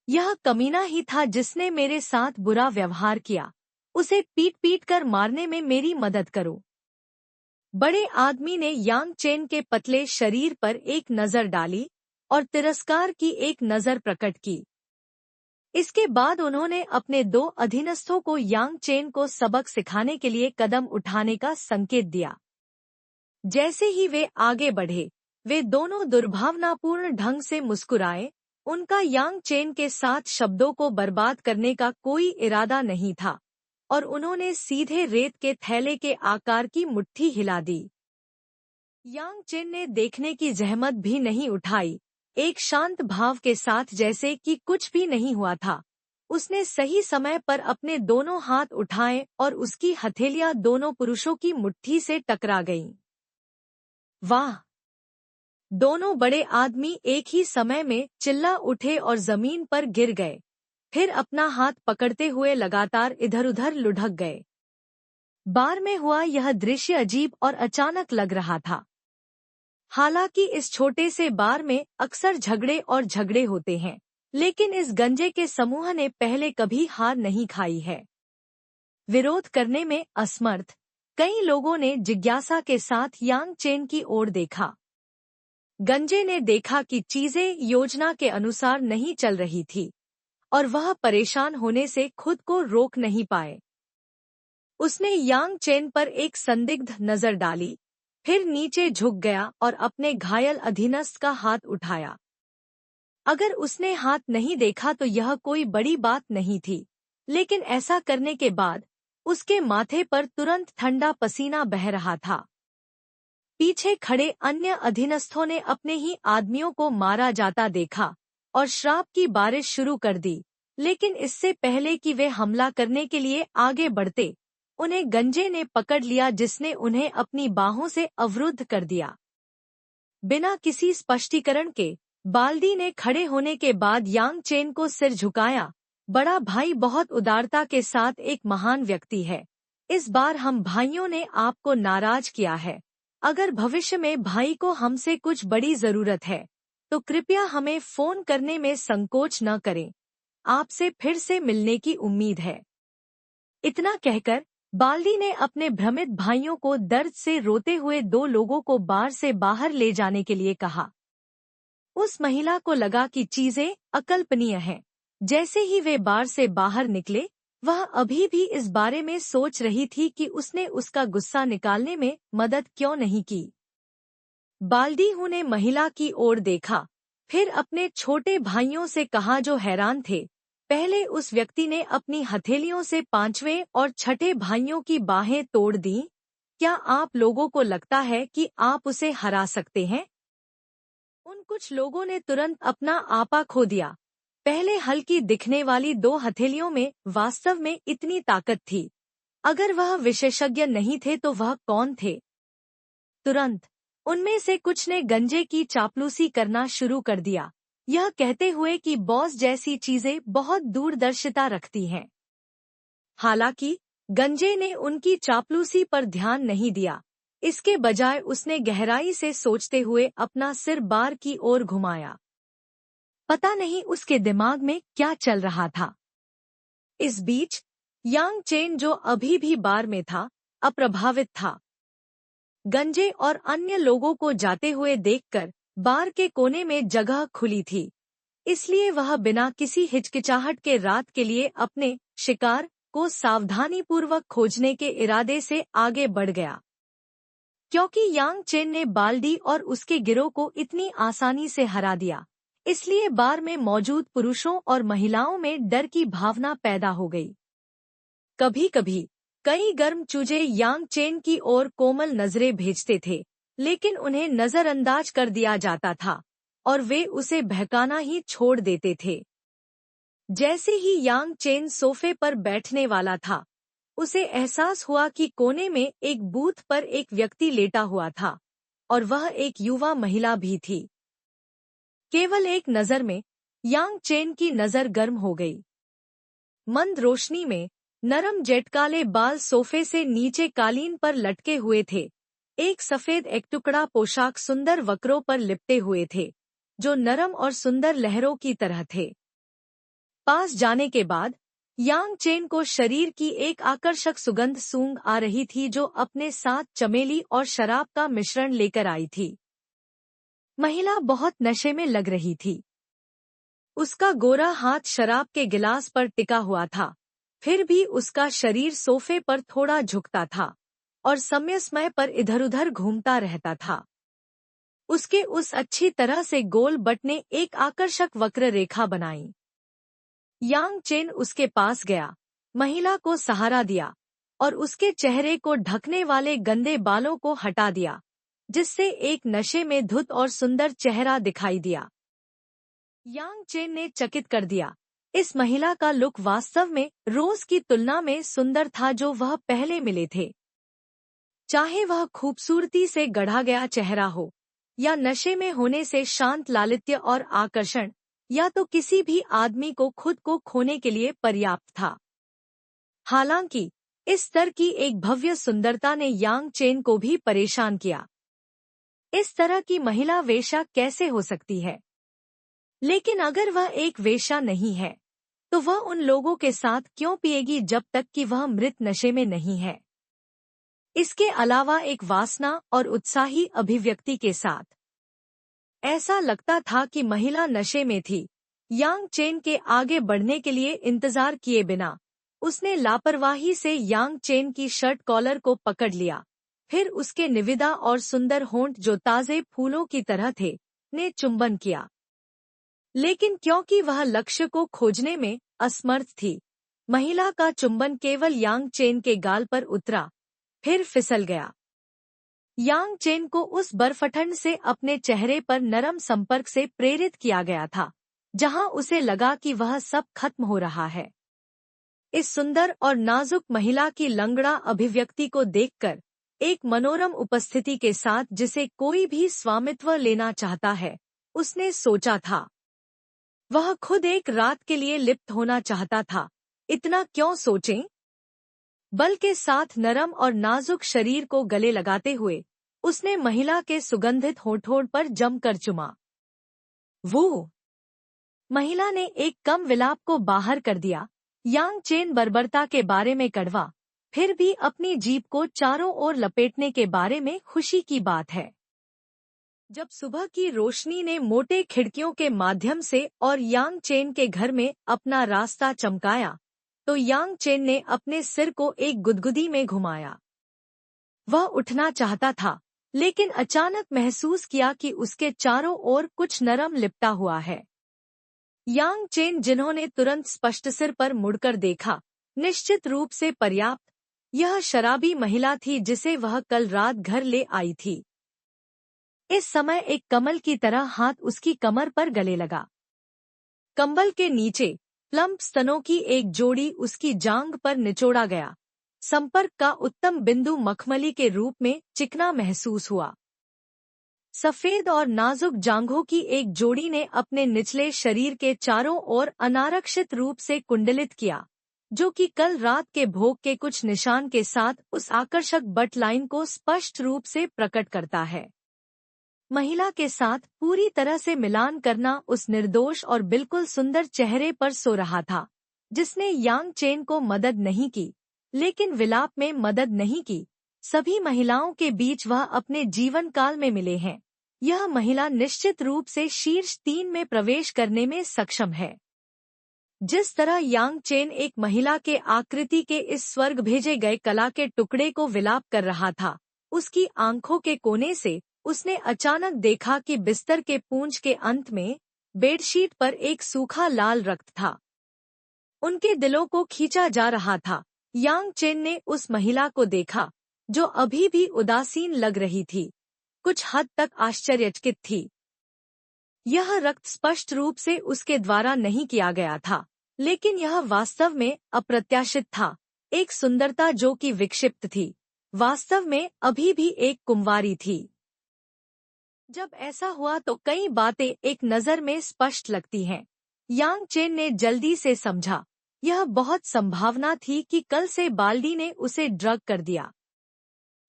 यह कमीना ही था जिसने मेरे साथ बुरा व्यवहार किया। उसे पीट पीट कर मारने में मेरी मदद करो। बड़े आदमी ने यांग चेन के पतले शरीर पर एक नजर डाली और तिरस्कार की एक नजर प्रकट की। इसके बाद उन्होंने अपने 2 अधीनस्थों को यांग चेन को सबक सिखाने के लिए कदम उठाने का संकेत दिया। जैसे ही वे आगे बढ़े, वे दोनों दुर्भावनापूर्ण ढंग से मुस्कुराए। उनका यांग चेन के साथ शब्दों को बर्बाद करने का कोई इरादा नहीं था और उन्होंने सीधे रेत के थैले के आकार की मुट्ठी हिला दी। यांग चेन ने देखने की जहमत भी नहीं उठाई, एक शांत भाव के साथ जैसे कि कुछ भी नहीं हुआ था। उसने सही समय पर अपने दोनों हाथ उठाए और उसकी हथेलियां दोनों पुरुषों की मुट्ठी से टकरा गईं। वाह! दोनों बड़े आदमी एक ही समय में चिल्ला उठे और जमीन पर गिर गए, फिर अपना हाथ पकड़ते हुए लगातार इधर-उधर लुढ़क गए। बार में हुआ यह दृश्य अजीब और अचानक लग रहा था। हालांकि इस छोटे से बार में अक्सर झगड़े होते हैं, लेकिन इस गंजे के समूह ने पहले कभी हार नहीं खाई है। विरोध करने में असमर्थ कई लोगों ने जिज्ञासा के साथ यांग चेन की ओर देखा। गंजे ने देखा कि चीजें योजना के अनुसार नहीं चल रही थी और वह परेशान होने से खुद को रोक नहीं पाए। उसने यांग चेन पर एक संदिग्ध नजर डाली, फिर नीचे झुक गया और अपने घायल अधीनस्थ का हाथ उठाया। अगर उसने हाथ नहीं देखा तो यह कोई बड़ी बात नहीं थी, लेकिन ऐसा करने के बाद उसके माथे पर तुरंत ठंडा पसीना बह रहा था। पीछे खड़े अन्य अधीनस्थों ने अपने ही आदमियों को मारा जाता देखा और श्राप की बारिश शुरू कर दी, लेकिन इससे पहले कि वे हमला करने के लिए आगे बढ़ते, उन्हें गंजे ने पकड़ लिया जिसने उन्हें अपनी बाहों से अवरुद्ध कर दिया। बिना किसी स्पष्टीकरण के बाल्दी ने खड़े होने के बाद यांग चेन को सिर झुकाया। बड़ा भाई बहुत उदारता के साथ एक महान व्यक्ति है, इस बार हम भाइयों ने आपको नाराज किया है। अगर भविष्य में भाई को हमसे कुछ बड़ी जरूरत है तो कृपया हमें फोन करने में संकोच न करें। आपसे फिर से मिलने की उम्मीद है। इतना कहकर बाल्दी ने अपने भ्रमित भाइयों को दर्द से रोते हुए दो लोगों को बार से बाहर ले जाने के लिए कहा। उस महिला को लगा कि चीजें अकल्पनीय हैं। जैसे ही वे बार से बाहर निकले, वह अभी भी इस बारे में सोच रही थी कि उसने उसका गुस्सा निकालने में मदद क्यों नहीं की। बाल्दीहू ने महिला की ओर देखा, फिर अपने छोटे भाइयों से कहा जो हैरान थे। पहले उस व्यक्ति ने अपनी हथेलियों से पांचवें और छठे भाइयों की बाहें तोड़ दी। क्या आप लोगों को लगता है कि आप उसे हरा सकते हैं? उन कुछ लोगों ने तुरंत अपना आपा खो दिया। पहले हल्की दिखने वाली दो हथेलियों में वास्तव में इतनी ताकत थी। अगर वह विशेषज्ञ नहीं थे तो वह कौन थे? तुरंत उनमें से कुछ ने गंजे की चापलूसी करना शुरू कर दिया, यह कहते हुए कि बॉस जैसी चीजें बहुत दूरदर्शिता रखती हैं। हालांकि गंजे ने उनकी चापलूसी पर ध्यान नहीं दिया। इसके बजाय उसने गहराई से सोचते हुए अपना सिर बार की ओर घुमाया। पता नहीं उसके दिमाग में क्या चल रहा था। इस बीच यांग चेन, जो अभी भी बार में था, अप्रभावित था। गंजे और अन्य लोगों को जाते हुए देखकर बार के कोने में जगह खुली थी, इसलिए वह बिना किसी हिचकिचाहट के रात के लिए अपने शिकार को सावधानीपूर्वक खोजने के इरादे से आगे बढ़ गया। क्योंकि यांग चेन ने बाल्दी और उसके गिरोह को इतनी आसानी से हरा दिया, इसलिए बार में मौजूद पुरुषों और महिलाओं में डर की भावना पैदा हो गई। कभी-कभी कई गर्म चूजे यांग चेन की ओर कोमल नजरें भेजते थे, लेकिन उन्हें नजरअंदाज कर दिया जाता था और वे उसे बहकाना ही छोड़ देते थे। जैसे ही यांग चेन सोफे पर बैठने वाला था, उसे एहसास हुआ कि कोने में एक बूथ पर एक व्यक्ति लेटा हुआ था और वह एक युवा महिला भी थी। केवल एक नजर में यांग चेन की नजर गर्म हो गई। मंद रोशनी में नरम जेटकाले बाल सोफे से नीचे कालीन पर लटके हुए थे। एक सफेद एक टुकड़ा पोशाक सुंदर वक्रों पर लिपटे हुए थे, जो नरम और सुंदर लहरों की तरह थे। पास जाने के बाद यांग चेन को शरीर की एक आकर्षक सुगंध सूंघ आ रही थी, जो अपने साथ चमेली और शराब का मिश्रण लेकर आई थी। महिला बहुत नशे में लग रही थी। उसका गोरा हाथ शराब के गिलास पर टिका हुआ था, फिर भी उसका शरीर सोफे पर थोड़ा झुकता था और समय समय पर इधर-उधर घूमता रहता था। उसके उस अच्छी तरह से गोल बट ने एक आकर्षक वक्र रेखा बनाई। यांग चेन उसके पास गया, महिला को सहारा दिया और उसके चेहरे को ढकने वाले गंदे बालों को हटा दिया, जिससे एक नशे में धुत और सुंदर चेहरा दिखाई दिया। यांग चेन ने चकित कर दिया। इस महिला का लुक वास्तव में रोज की तुलना में सुंदर था जो वह पहले मिले थे। चाहे वह खूबसूरती से गढ़ा गया चेहरा हो, या नशे में होने से शांत लालित्य और आकर्षण, या तो किसी भी आदमी को खुद को खोने के लिए पर्याप्त था। हालांकि इस स्तर की एक भव्य सुंदरता ने यांग चेन को भी परेशान किया। इस तरह की महिला वेश्या कैसे हो सकती है? लेकिन अगर वह एक वेश्या नहीं है, तो वह उन लोगों के साथ क्यों पिएगी जब तक कि वह मृत नशे में नहीं है? इसके अलावा एक वासना और उत्साही अभिव्यक्ति के साथ। ऐसा लगता था कि महिला नशे में थी। यांग चेन के आगे बढ़ने के लिए इंतजार किए बिना उसने लापरवाही से यांग चेन की शर्ट कॉलर को पकड़ लिया, फिर उसके निविदा और सुंदर होंठ, जो ताजे फूलों की तरह थे, ने चुंबन किया। लेकिन क्योंकि वह लक्ष्य को खोजने में असमर्थ थी, महिला का चुंबन केवल यांग चेन के गाल पर उतरा, फिर फिसल गया। यांग चेन को उस बर्फठंड से अपने चेहरे पर नरम संपर्क से प्रेरित किया गया था, जहां उसे लगा कि वह सब खत्म हो रहा है। इस सुंदर और नाजुक महिला की लंगड़ा अभिव्यक्ति को देखकर, एक मनोरम उपस्थिति के साथ जिसे कोई भी स्वामित्व लेना चाहता है, उसने सोचा था। वह खुद एक रात के लिए लिप्त होना चाहता था। इतना क्यों सोचें? बल के साथ नरम और नाजुक शरीर को गले लगाते हुए उसने महिला के सुगंधित होठों पर जमकर चुमा। वो महिला ने एक कम विलाप को बाहर कर दिया। यांग चेन बर्बरता के बारे में कड़वा, फिर भी अपनी जीभ को चारों ओर लपेटने के बारे में खुशी की बात है। जब सुबह की रोशनी ने मोटे खिड़कियों के माध्यम से और यांग चेन के घर में अपना रास्ता चमकाया, तो यांग चेन ने अपने सिर को एक गुदगुदी में घुमाया। वह उठना चाहता था, लेकिन अचानक महसूस किया कि उसके चारों ओर कुछ नरम लिपटा हुआ है। यांग चेन, जिन्होंने तुरंत स्पष्ट सिर पर मुड़कर देखा, निश्चित रूप से पर्याप्त, यह शराबी महिला थी जिसे वह कल रात घर ले आई थी। इस समय एक कमल की तरह हाथ उसकी कमर पर गले लगा। कंबल के नीचे प्लम्प स्तनों की एक जोड़ी उसकी जांघ पर निचोड़ा गया। संपर्क का उत्तम बिंदु मखमली के रूप में चिकना महसूस हुआ। सफेद और नाजुक जांघों की एक जोड़ी ने अपने निचले शरीर के चारों ओर अनारक्षित रूप से कुंडलित किया, जो कि कल रात के भोग के कुछ निशान के साथ उस आकर्षक बट लाइन को स्पष्ट रूप से प्रकट करता है। महिला के साथ पूरी तरह से मिलान करना उस निर्दोष और बिल्कुल सुंदर चेहरे पर सो रहा था, जिसने यांग चेन को मदद नहीं की, लेकिन विलाप में मदद नहीं की। सभी महिलाओं के बीच वह अपने जीवन काल में मिले हैं। यह महिला निश्चित रूप से शीर्ष 3 में प्रवेश करने में सक्षम है। जिस तरह यांग चेन एक महिला के आकृति के इस स्वर्ग भेजे गए कला के टुकड़े को विलाप कर रहा था, उसकी आंखों के कोने से उसने अचानक देखा कि बिस्तर के पूंछ के अंत में बेडशीट पर एक सूखा लाल रक्त था। उनके दिलों को खींचा जा रहा था। यांग चेन ने उस महिला को देखा, जो अभी भी उदासीन लग रही थी, कुछ हद तक आश्चर्यचकित थी। यह रक्त स्पष्ट रूप से उसके द्वारा नहीं किया गया था, लेकिन यह वास्तव में अप्रत्याशित था। एक सुंदरता जो कि विक्षिप्त थी, वास्तव में अभी भी एक कुंवारी थी। जब ऐसा हुआ तो कई बातें एक नज़र में स्पष्ट लगती हैं। यांग चेन ने जल्दी से समझा, यह बहुत संभावना थी कि कल से बाल्डी ने उसे ड्रग कर दिया।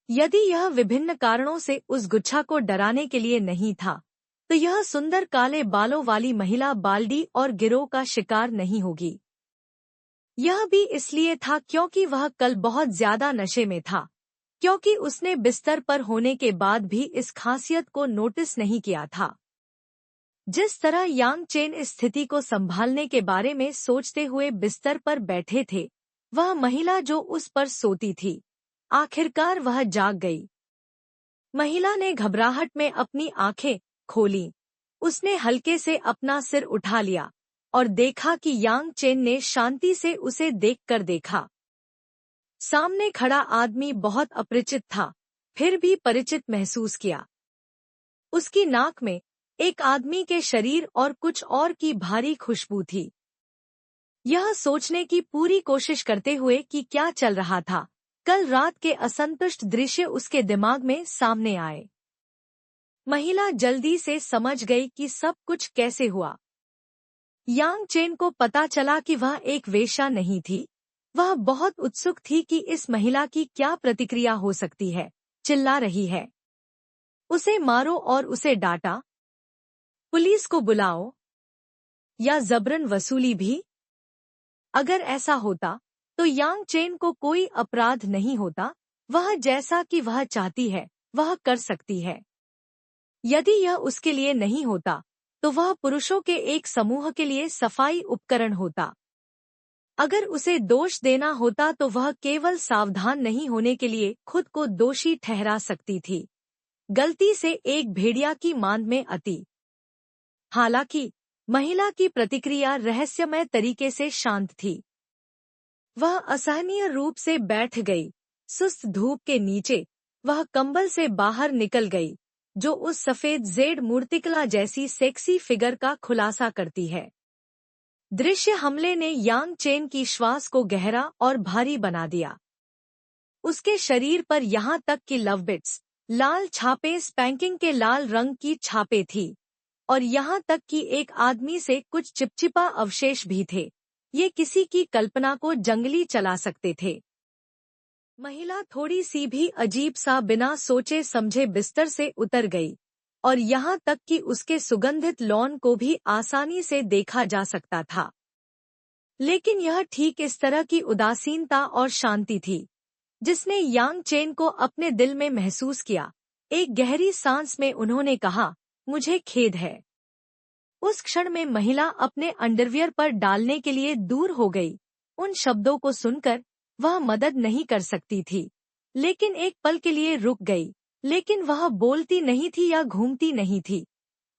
यदि यह विभिन्न कारणों से उस गुच्छा को डराने के लिए नहीं था, तो यह सुंदर काले बालों वाली महिला बाल्डी और गिरोह का शिकार नहीं होगी। यह भी इसलिए था क्योंकि वह कल बहुत ज्यादा नशे में था, क्योंकि उसने बिस्तर पर होने के बाद भी इस खासियत को नोटिस नहीं किया था। जिस तरह यांग चेन इस स्थिति को संभालने के बारे में सोचते हुए बिस्तर पर बैठे थे, वह महिला जो उस पर सोती थी, आखिरकार वह जाग गई। महिला ने घबराहट में अपनी आंखें खोली। उसने हल्के से अपना सिर उठा लिया और देखा कि यांग चेन ने शांति से उसे देखकर देखा। सामने खड़ा आदमी बहुत अपरिचित था, फिर भी परिचित महसूस किया। उसकी नाक में एक आदमी के शरीर और कुछ और की भारी खुशबू थी। यह सोचने की पूरी कोशिश करते हुए कि क्या चल रहा था, कल रात के असंतुष्ट दृश्य उसके दिमाग में सामने आए। महिला जल्दी से समझ गई कि सब कुछ कैसे हुआ। यांग चेन को पता चला कि वह एक वेश्या नहीं थी। वह बहुत उत्सुक थी कि इस महिला की क्या प्रतिक्रिया हो सकती है। चिल्ला रही है, उसे मारो और उसे डांटा, पुलिस को बुलाओ, या जबरन वसूली भी। अगर ऐसा होता तो यांग चेन को कोई अपराध नहीं होता। वह जैसा कि वह चाहती है वह कर सकती है। यदि यह उसके लिए नहीं होता तो वह पुरुषों के एक समूह के लिए सफाई उपकरण होता। अगर उसे दोष देना होता तो वह केवल सावधान नहीं होने के लिए खुद को दोषी ठहरा सकती थी। गलती से एक भेड़िया की मांद में अति। हालांकि महिला की प्रतिक्रिया रहस्यमय तरीके से शांत थी। वह असहनीय रूप से बैठ गई। सुस्त धूप के नीचे वह कंबल से बाहर निकल गई, जो उस सफेद जेड मूर्तिकला जैसी सेक्सी फिगर का खुलासा करती है। दृश्य हमले ने यांग चेन की श्वास को गहरा और भारी बना दिया। उसके शरीर पर यहाँ तक कि लव बिट्स, लाल छापे, स्पैंकिंग के लाल रंग की छापे थी, और यहाँ तक कि एक आदमी से कुछ चिपचिपा अवशेष भी थे। ये किसी की कल्पना को जंगली चला सकते थे। महिला थोड़ी सी भी अजीब सा बिना सोचे समझे बिस्तर से उतर गई और यहाँ तक कि उसके सुगंधित लॉन को भी आसानी से देखा जा सकता था। लेकिन यह ठीक इस तरह की उदासीनता और शांति थी जिसने यांग चेन को अपने दिल में महसूस किया। एक गहरी सांस में उन्होंने कहा, मुझे खेद है। उस क्षण में महिला अपने अंडरवियर पर डालने के लिए दूर हो गई। उन शब्दों को सुनकर वह मदद नहीं कर सकती थी, लेकिन एक पल के लिए रुक गई। लेकिन वह बोलती नहीं थी या घूमती नहीं थी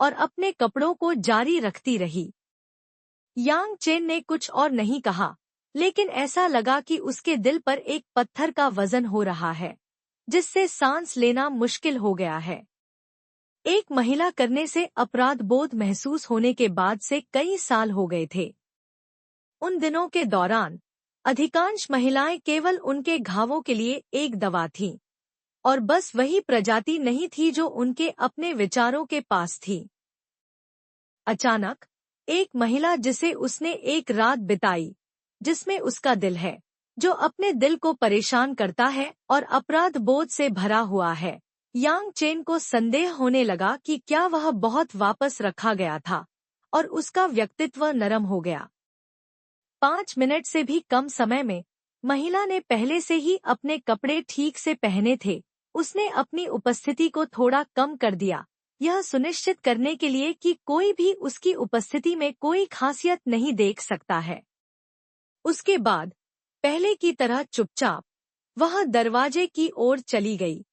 और अपने कपड़ों को जारी रखती रही। यांग चेन ने कुछ और नहीं कहा, लेकिन ऐसा लगा कि उसके दिल पर एक पत्थर का वजन हो रहा है, जिससे सांस लेना मुश्किल हो गया है। एक महिला करने से अपराध बोध महसूस होने के बाद से कई साल हो गए थे। उन दिनों के दौरान अधिकांश महिलाएं केवल उनके घावों के लिए एक दवा थीं, और बस वही प्रजाति नहीं थी जो उनके अपने विचारों के पास थी। अचानक एक महिला जिसे उसने एक रात बिताई, जिसमें उसका दिल है, जो अपने दिल को परेशान करता है और अपराध बोध से भरा हुआ है। यांग चेन को संदेह होने लगा कि क्या वह बहुत वापस रखा गया था और उसका व्यक्तित्व नरम हो गया। 5 मिनट से भी कम समय में महिला ने पहले से ही अपने कपड़े ठीक से पहने थे। उसने अपनी उपस्थिति को थोड़ा कम कर दिया, यह सुनिश्चित करने के लिए कि कोई भी उसकी उपस्थिति में कोई खासियत नहीं देख सकता है। उसके बाद पहले की तरह चुपचाप वह दरवाजे की ओर चली गई।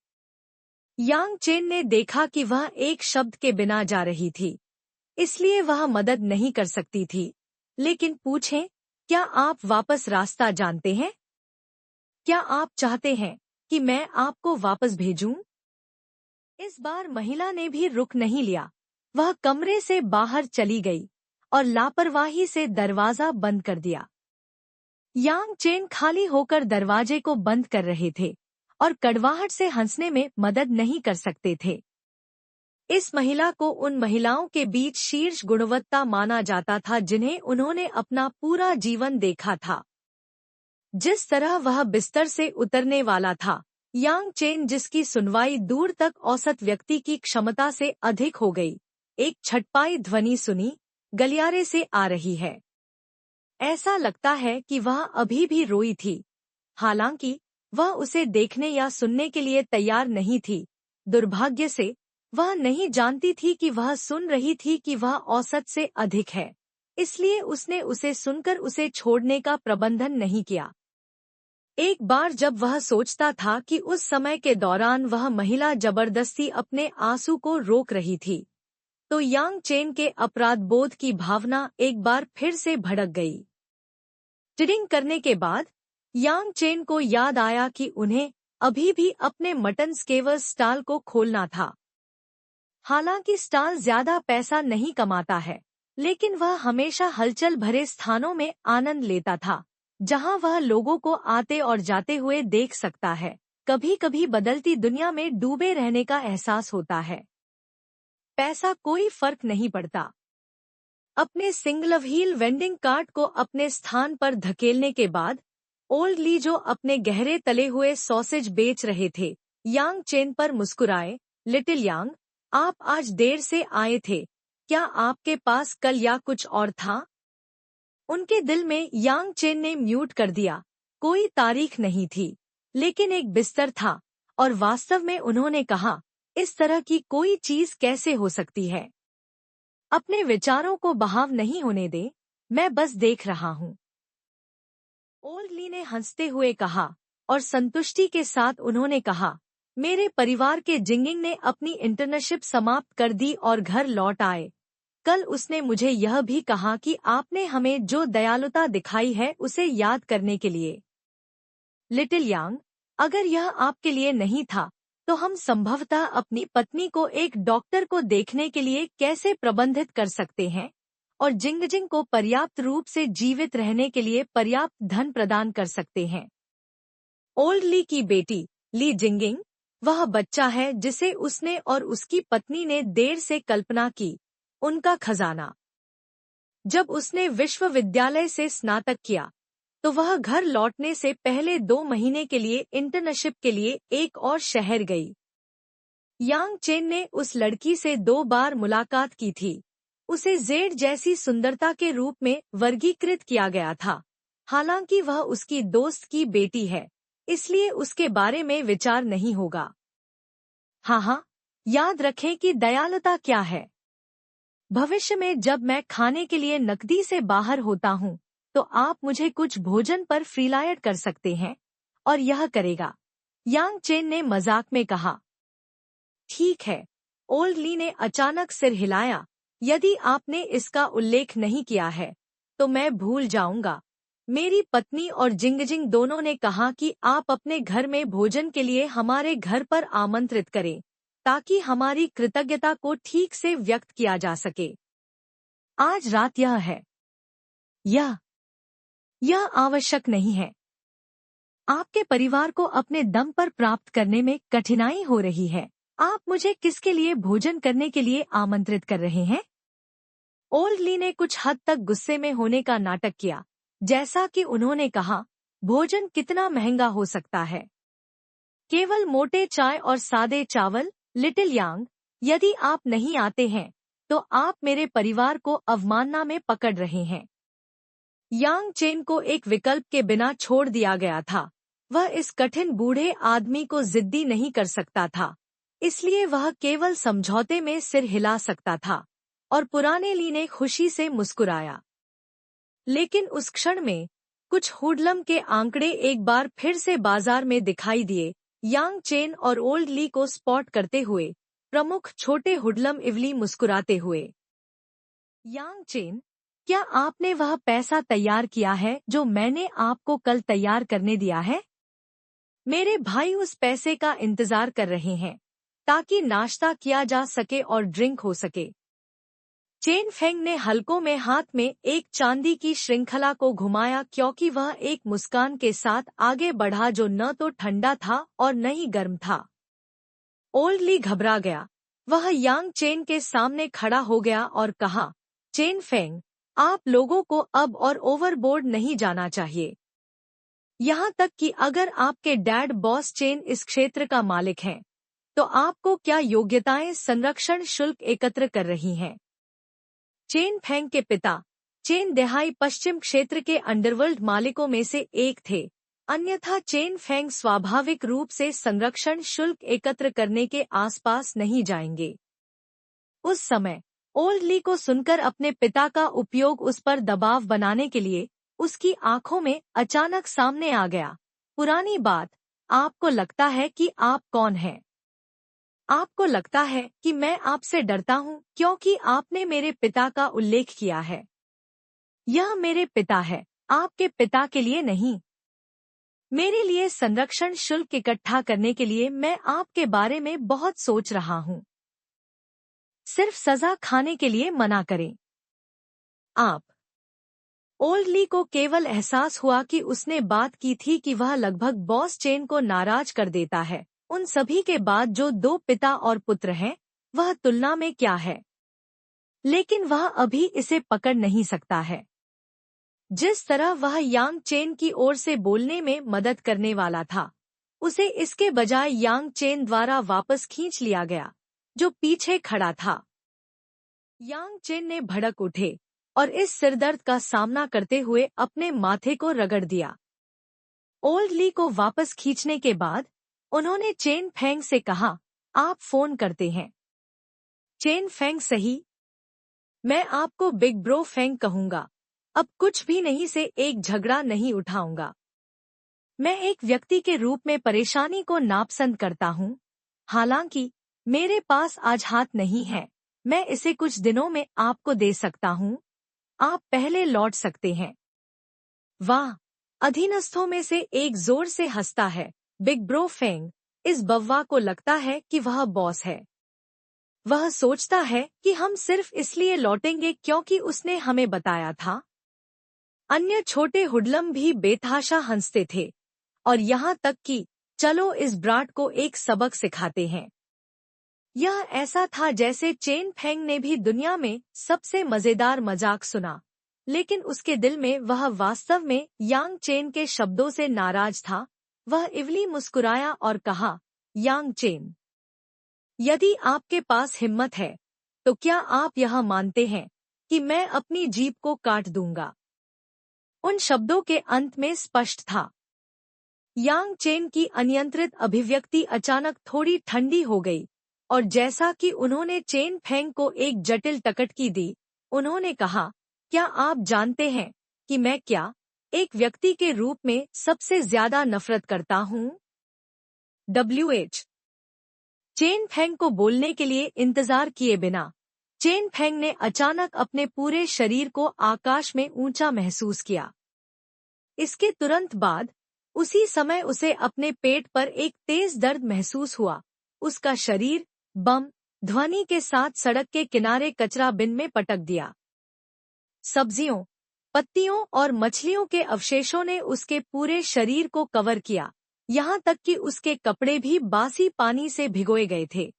यांग चेन ने देखा कि वह एक शब्द के बिना जा रही थी, इसलिए वह मदद नहीं कर सकती थी। लेकिन पूछें, क्या आप वापस रास्ता जानते हैं? क्या आप चाहते हैं कि मैं आपको वापस भेजूं? इस बार महिला ने भी रुक नहीं लिया। वह कमरे से बाहर चली गई और लापरवाही से दरवाजा बंद कर दिया। यांग चेन खाली होकर दरवाजे को बंद कर रहे थे और कड़वाहट से हंसने में मदद नहीं कर सकते थे। इस महिला को उन महिलाओं के बीच शीर्ष गुणवत्ता माना जाता था जिन्हें उन्होंने अपना पूरा जीवन देखा था। जिस तरह वह बिस्तर से उतरने वाला था, यांग चेन जिसकी सुनवाई दूर तक औसत व्यक्ति की क्षमता से अधिक हो गई, एक छटपाई ध्वनि सुनी, गलियारे से आ रही है। ऐसा लगता है कि वह अभी भी रोई थी, हालांकि वह उसे देखने या सुनने के लिए तैयार नहीं थी। दुर्भाग्य से वह नहीं जानती थी कि वह सुन रही थी कि वह औसत से अधिक है, इसलिए उसने उसे सुनकर उसे छोड़ने का प्रबंधन नहीं किया। एक बार जब वह सोचता था कि उस समय के दौरान वह महिला जबरदस्ती अपने आंसू को रोक रही थी, तो यांग चेन के अपराधबोध की भावना एक बार फिर से भड़क गई। टिडिंग करने के बाद यांग चेन को याद आया कि उन्हें अभी भी अपने मटन स्केवर्स स्टॉल को खोलना था। हालांकि स्टॉल ज्यादा पैसा नहीं कमाता है, लेकिन वह हमेशा हलचल भरे स्थानों में आनंद लेता था, जहां वह लोगों को आते और जाते हुए देख सकता है। कभी कभी बदलती दुनिया में डूबे रहने का एहसास होता है। पैसा कोई फर्क नहीं पड़ता। अपने सिंगल व्हील वेंडिंग कार्ट को अपने स्थान पर धकेलने के बाद ओल्ड ली, जो अपने गहरे तले हुए सॉसेज बेच रहे थे, यांग चेन पर मुस्कुराए। लिटिल यांग, आप आज देर से आए थे, क्या आपके पास कल या कुछ और था? उनके दिल में यांग चेन ने म्यूट कर दिया। कोई तारीख नहीं थी, लेकिन एक बिस्तर था, और वास्तव में उन्होंने कहा, इस तरह की कोई चीज कैसे हो सकती है? अपने विचारों को बहाव नहीं होने दे, मैं बस देख रहा हूँ। ओल्ड ली ने हंसते हुए कहा, और संतुष्टि के साथ उन्होंने कहा, मेरे परिवार के जिंगिंग ने अपनी इंटर्नशिप समाप्त कर दी और घर लौट आए। कल उसने मुझे यह भी कहा कि आपने हमें जो दयालुता दिखाई है उसे याद करने के लिए। लिटिल यांग, अगर यह आपके लिए नहीं था, तो हम संभवतः अपनी पत्नी को एक डॉक्टर को देखने के लिए कैसे प्रबंधित कर सकते हैं और जिंगजिंग को पर्याप्त रूप से जीवित रहने के लिए पर्याप्त धन प्रदान कर सकते हैं। ओल्ड ली की बेटी ली जिंगिंग वह बच्चा है जिसे उसने और उसकी पत्नी ने देर से कल्पना की, उनका खजाना। जब उसने विश्वविद्यालय से स्नातक किया, तो वह घर लौटने से पहले 2 महीने के लिए इंटर्नशिप के लिए एक और शहर गई। यांग चेन ने उस लड़की से 2 बार मुलाकात की थी। उसे जेड जैसी सुंदरता के रूप में वर्गीकृत किया गया था। हालांकि वह उसकी दोस्त की बेटी है, इसलिए उसके बारे में विचार नहीं होगा। हाँ, याद रखें कि दयालुता क्या है। भविष्य में जब मैं खाने के लिए नकदी से बाहर होता हूँ, तो आप मुझे कुछ भोजन पर फ्रीलायड कर सकते हैं, और यह करेगा। यांग चेन ने मजाक में कहा। ठीक है। ओल्ड ली ने अचानक सिर हिलाया। यदि आपने इसका उल्लेख नहीं किया है, तो मैं भूल जाऊंगा। मेरी पत्नी और जिंगजिंग दोनों ने कहा कि आप अपने घर में भोजन के लिए हमारे घर पर आमंत्रित करें, ताकि हमारी कृतज्ञता को ठीक से व्यक्त किया जा सके। आज रात यह है। यह आवश्यक नहीं है। आपके परिवार को अपने दम पर प्राप्त करने में कठिनाई हो रही है। आप मुझे किसके लिए भोजन करने के लिए आमंत्रित कर रहे हैं? ओल्ड ली ने कुछ हद तक गुस्से में होने का नाटक किया, जैसा कि उन्होंने कहा, भोजन कितना महंगा हो सकता है। केवल मोटे चाय और सादे चावल। लिटिल यांग, यदि आप नहीं आते हैं, तो आप मेरे परिवार को अवमानना में पकड़ रहे हैं। यांग चेन को एक विकल्प के बिना छोड़ दिया गया था। वह इस कठिन बूढ़े आदमी को जिद्दी नहीं कर सकता था, इसलिए वह केवल समझौते में सिर हिला सकता था, और पुराने ली ने खुशी से मुस्कुराया। लेकिन उस क्षण में कुछ हुडलम के आंकड़े एक बार फिर से बाजार में दिखाई दिए। यांग चेन और ओल्ड ली को स्पॉट करते हुए प्रमुख छोटे हुडलम इवली मुस्कुराते हुए। यांग चेन, क्या आपने वह पैसा तैयार किया है जो मैंने आपको कल तैयार करने दिया है? मेरे भाई उस पैसे का इंतजार कर रहे हैं, ताकि नाश्ता किया जा सके और ड्रिंक हो सके। चेन फेंग ने हल्कों में हाथ में एक चांदी की श्रृंखला को घुमाया, क्योंकि वह एक मुस्कान के साथ आगे बढ़ा जो न तो ठंडा था और न ही गर्म था। ओल्ड ली घबरा गया। वह यांग चेन के सामने खड़ा हो गया और कहा, चेन फेंग, आप लोगों को अब और ओवरबोर्ड नहीं जाना चाहिए। यहाँ तक कि अगर आपके डैड बॉस चेन इस क्षेत्र का मालिक हैं, तो आपको क्या योग्यताएं संरक्षण शुल्क एकत्र कर रही हैं? चेन फेंग के पिता चेन दहाई पश्चिम क्षेत्र के अंडरवर्ल्ड मालिकों में से एक थे, अन्यथा चेन फेंग स्वाभाविक रूप से संरक्षण शुल्क एकत्र करने के आसपास नहीं जाएंगे। उस समय ओल्ड ली को सुनकर अपने पिता का उपयोग उस पर दबाव बनाने के लिए उसकी आंखों में अचानक सामने आ गया। पुरानी बात, आपको लगता है कि आप कौन हैं? आपको लगता है कि मैं आपसे डरता हूँ क्योंकि आपने मेरे पिता का उल्लेख किया है। यह मेरे पिता है, आपके पिता के लिए नहीं। मेरे लिए संरक्षण शुल्क इकट्ठा करने के लिए मैं आपके बारे में बहुत सोच रहा हूँ। सिर्फ सजा खाने के लिए मना करें। आप। ओल्ड ली को केवल एहसास हुआ कि उसने बात की थी कि वह लगभग बॉस चेन को नाराज कर देता है। उन सभी के बाद जो 2 पिता और पुत्र हैं, वह तुलना में क्या है? लेकिन वह अभी इसे पकड़ नहीं सकता है। जिस तरह वह यांग चेन की ओर से बोलने में मदद करने वाला था, उसे इसके बजाय यांग चेन द्वारा वापस खींच लिया गया, जो पीछे खड़ा था। यांग चेन ने भड़क उठे और इस सिरदर्द का सामना करते हुए अपने माथे को रगड़ दिया। ओल्ड ली को वापस खींचने के बाद उन्होंने चेन फेंग से कहा, आप फोन करते हैं। चेन फेंग, सही। मैं आपको बिग ब्रो फेंग कहूंगा। अब कुछ भी नहीं से एक झगड़ा नहीं उठाऊंगा। मैं एक व्यक्ति के रूप में परेशानी को नापसंद करता हूँ। हालांकि मेरे पास आज हाथ नहीं है, मैं इसे कुछ दिनों में आपको दे सकता हूँ। आप पहले लौट सकते हैं। वाह! अधीनस्थों में से एक जोर से हंसता है। बिग ब्रो फेंग, इस बव्वा को लगता है कि वह बॉस है। वह सोचता है कि हम सिर्फ इसलिए लौटेंगे क्योंकि उसने हमें बताया था। अन्य छोटे हुडलम भी बेतहाशा हंसते थे, और यहाँ तक कि चलो इस ब्राट को एक सबक सिखाते हैं। यह ऐसा था जैसे चेन फेंग ने भी दुनिया में सबसे मजेदार मजाक सुना। लेकिन उसके दिल में वह वास्तव में यांग चेन के शब्दों से नाराज था। वह इवली मुस्कुराया और कहा, यांग चेन, यदि आपके पास हिम्मत है तो क्या आप यह मानते हैं कि मैं अपनी जीभ को काट दूंगा। उन शब्दों के अंत में स्पष्ट था। यांग चेन की अनियंत्रित अभिव्यक्ति अचानक थोड़ी ठंडी हो गई, और जैसा कि उन्होंने चेन फेंग को एक जटिल टकटकी दी, उन्होंने कहा, क्या आप जानते हैं कि मैं क्या एक व्यक्ति के रूप में सबसे ज्यादा नफरत करता हूँ? WH चेन फेंग को बोलने के लिए इंतजार किए बिना चेन फेंग ने अचानक अपने पूरे शरीर को आकाश में ऊंचा महसूस किया। इसके तुरंत बाद उसी समय उसे अपने पेट पर एक तेज दर्द महसूस हुआ। उसका शरीर बम ध्वनि के साथ सड़क के किनारे कचरा बिन में पटक दिया। सब्जियों, पत्तियों और मछलियों के अवशेषों ने उसके पूरे शरीर को कवर किया, यहाँ तक कि उसके कपड़े भी बासी पानी से भिगोए गए थे।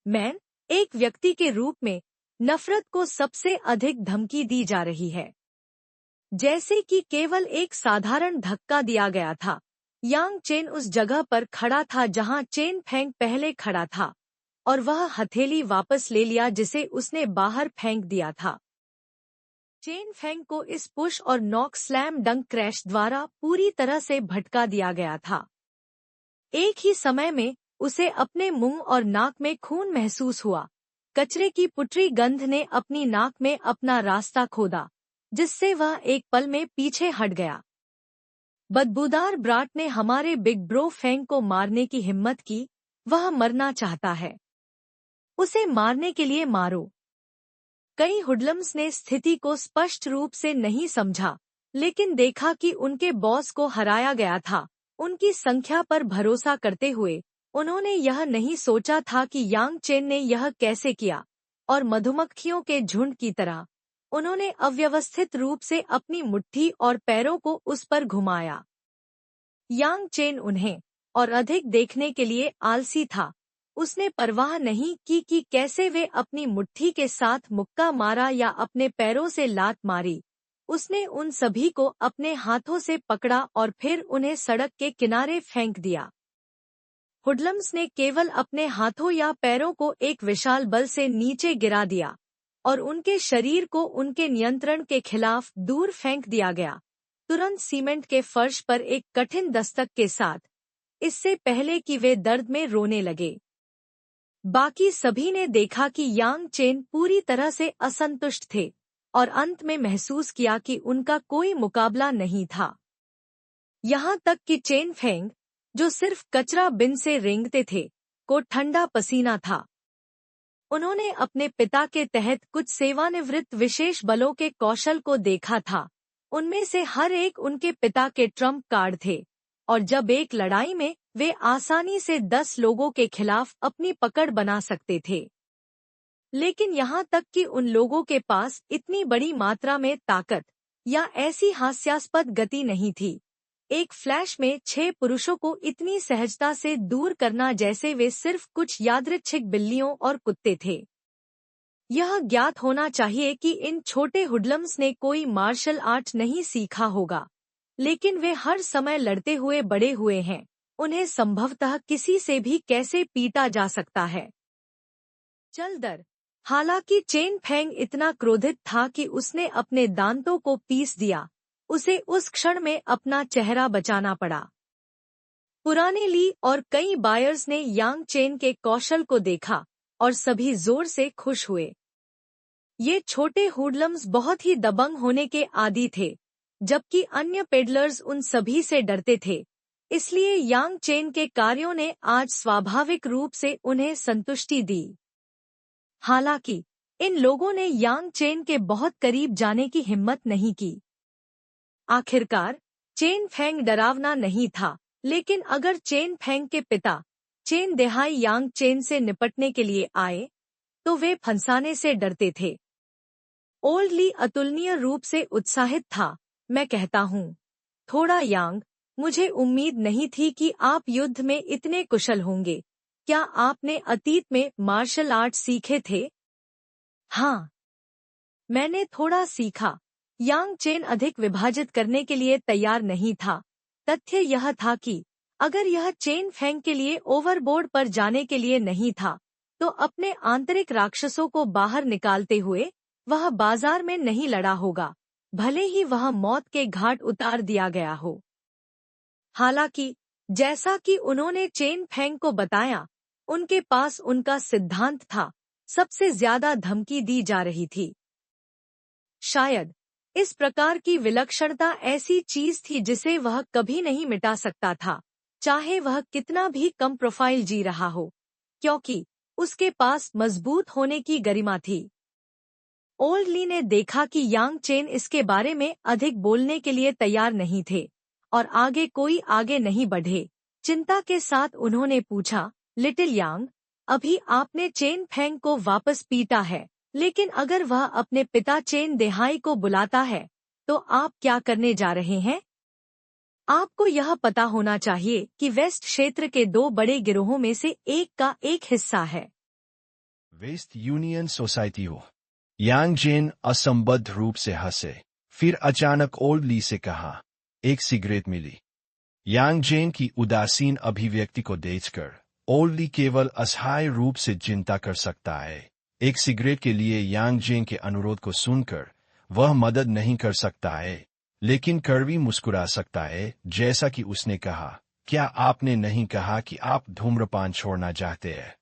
मैं एक व्यक्ति के रूप में नफरत को सबसे अधिक धमकी दी जा रही है, जैसे कि केवल एक साधारण धक्का दिया गया था। यांग चेन उस जगह पर खड़ा था जहां चेन फेंग पहले खड़ा था, और वह हथेली वापस ले लिया जिसे उसने बाहर फेंक दिया था। चेन फेंग को इस पुश और नॉक स्लैम डंक क्रैश द्वारा पूरी तरह से भटका दिया गया था। एक ही समय में उसे अपने मुंह और नाक में खून महसूस हुआ। कचरे की पुटरी गंध ने अपनी नाक में अपना रास्ता खोदा, जिससे वह एक पल में पीछे हट गया। बदबूदार ब्राट ने हमारे बिग ब्रो फेंग को मारने की हिम्मत की। वह मरना चाहता है, उसे मारने के लिए मारो। कई हुडलम्स ने स्थिति को स्पष्ट रूप से नहीं समझा, लेकिन देखा कि उनके बॉस को हराया गया था। उनकी संख्या पर भरोसा करते हुए उन्होंने यह नहीं सोचा था कि यांग चेन ने यह कैसे किया, और मधुमक्खियों के झुंड की तरह उन्होंने अव्यवस्थित रूप से अपनी मुट्ठी और पैरों को उस पर घुमाया। यांग चेन उन्हें और अधिक देखने के लिए आलसी था। उसने परवाह नहीं की कि कैसे वे अपनी मुट्ठी के साथ मुक्का मारा या अपने पैरों से लात मारी। उसने उन सभी को अपने हाथों से पकड़ा और फिर उन्हें सड़क के किनारे फेंक दिया। हुडलम्स ने केवल अपने हाथों या पैरों को एक विशाल बल से नीचे गिरा दिया, और उनके शरीर को उनके नियंत्रण के खिलाफ दूर फेंक दिया गया, तुरंत सीमेंट के फर्श पर एक कठिन दस्तक के साथ, इससे पहले कि वे दर्द में रोने लगे। बाकी सभी ने देखा कि यांग चेन पूरी तरह से असंतुष्ट थे, और अंत में महसूस किया कि उनका कोई मुकाबला नहीं था। यहाँ तक कि चेन फेंग, जो सिर्फ कचरा बिन से रेंगते थे, को ठंडा पसीना था। उन्होंने अपने पिता के तहत कुछ सेवानिवृत्त विशेष बलों के कौशल को देखा था। उनमें से हर एक उनके पिता के ट्रम्प कार्ड थे, और जब एक लड़ाई में वे आसानी से 10 लोगों के खिलाफ अपनी पकड़ बना सकते थे। लेकिन यहाँ तक कि उन लोगों के पास इतनी बड़ी मात्रा में ताकत या ऐसी हास्यास्पद गति नहीं थी। एक फ्लैश में 6 पुरुषों को इतनी सहजता से दूर करना जैसे वे सिर्फ कुछ यादृच्छिक बिल्लियों और कुत्ते थे। यह ज्ञात होना चाहिए कि इन छोटे हुडलम्स ने कोई मार्शल आर्ट नहीं सीखा होगा, लेकिन वे हर समय लड़ते हुए बड़े हुए हैं। उन्हें संभवतः किसी से भी कैसे पीटा जा सकता है। चल दर। हालांकि चेन फेंग इतना क्रोधित था कि उसने अपने दांतों को पीस दिया। उसे उस क्षण में अपना चेहरा बचाना पड़ा। पुराने ली और कई बायर्स ने यांग चेन के कौशल को देखा और सभी जोर से खुश हुए। ये छोटे हुडलम्स बहुत ही दबंग होने के आदी थे, जबकि अन्य पेडलर्स उन सभी से डरते थे। इसलिए यांग चेन के कार्यों ने आज स्वाभाविक रूप से उन्हें संतुष्टि दी। हालांकि इन लोगों ने यांग चेन के बहुत करीब जाने की हिम्मत नहीं की। आखिरकार चेन फेंग डरावना नहीं था, लेकिन अगर चेन फेंग के पिता चेन देहाई यांग चेन से निपटने के लिए आए, तो वे फंसाने से डरते थे। ओल्ड ली अतुलनीय रूप से उत्साहित था। मैं कहता हूँ, थोड़ा यांग, मुझे उम्मीद नहीं थी कि आप युद्ध में इतने कुशल होंगे। क्या आपने अतीत में मार्शल आर्ट सीखे थे? हाँ, मैंने थोड़ा सीखा। यांग चेन अधिक विभाजित करने के लिए तैयार नहीं था। तथ्य यह था कि अगर यह चेन फेंग के लिए ओवरबोर्ड पर जाने के लिए नहीं था, तो अपने आंतरिक राक्षसों को बाहर निकालते हुए वह बाजार में नहीं लड़ा होगा, भले ही वह मौत के घाट उतार दिया गया हो। हालांकि जैसा कि उन्होंने चेन फेंग को बताया, उनके पास उनका सिद्धांत था, सबसे ज्यादा धमकी दी जा रही थी। शायद इस प्रकार की विलक्षणता ऐसी चीज थी जिसे वह कभी नहीं मिटा सकता था, चाहे वह कितना भी कम प्रोफाइल जी रहा हो, क्योंकि उसके पास मजबूत होने की गरिमा थी। ओल्ड ली ने देखा कि यांग चेन इसके बारे में अधिक बोलने के लिए तैयार नहीं थे और कोई आगे नहीं बढ़े। चिंता के साथ उन्होंने पूछा, लिटिल यांग, अभी आपने चेन फेंग को वापस पीटा है, लेकिन अगर वह अपने पिता चेन देहाई को बुलाता है, तो आप क्या करने जा रहे हैं? आपको यह पता होना चाहिए कि वेस्ट क्षेत्र के 2 बड़े गिरोहों में से एक का एक हिस्सा है। वेस्ट यूनियन सोसाइटी हो। यांग जेन असंबद्ध रूप से हंसे, फिर अचानक ओल्ड ली से कहा, एक सिगरेट मिली। यांग जेन की उदासीन अभिव्यक्ति को देखकर ओल्ड ली केवल असहाय रूप से चिंता कर सकता है। एक सिगरेट के लिए यांग जेन के अनुरोध को सुनकर वह मदद नहीं कर सकता है, लेकिन कड़वी मुस्कुरा सकता है, जैसा कि उसने कहा, क्या आपने नहीं कहा कि आप धूम्रपान छोड़ना चाहते हैं?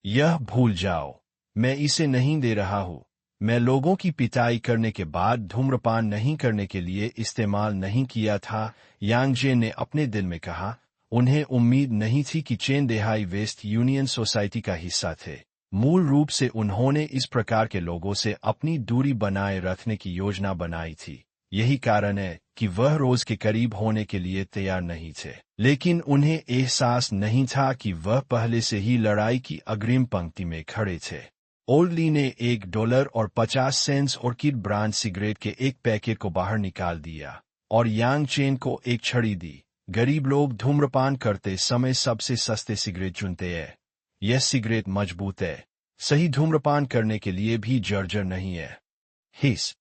यह भूल जाओ, मैं इसे नहीं दे रहा हूं। मैं लोगों की पिटाई करने के बाद धूम्रपान नहीं करने के लिए इस्तेमाल नहीं किया था, यांग जेन ने अपने दिल में कहा। उन्हें उम्मीद नहीं थी कि चेन देहाई वेस्ट यूनियन सोसाइटी का हिस्सा थे। मूल रूप से उन्होंने इस प्रकार के लोगों से अपनी दूरी बनाए रखने की योजना बनाई थी। यही कारण है कि वह रोज के करीब होने के लिए तैयार नहीं थे, लेकिन उन्हें एहसास नहीं था कि वह पहले से ही लड़ाई की अग्रिम पंक्ति में खड़े थे। ओल्ड ली ने $1.50 ऑर्किड ब्रांड सिगरेट के एक पैकेट को बाहर निकाल दिया और यांग चेन को एक छड़ी दी। गरीब लोग धूम्रपान करते समय सबसे सस्ते सिगरेट चुनते हैं। यह सिगरेट मजबूत है, सही धूम्रपान करने के लिए भी जर्जर नहीं है। हिस।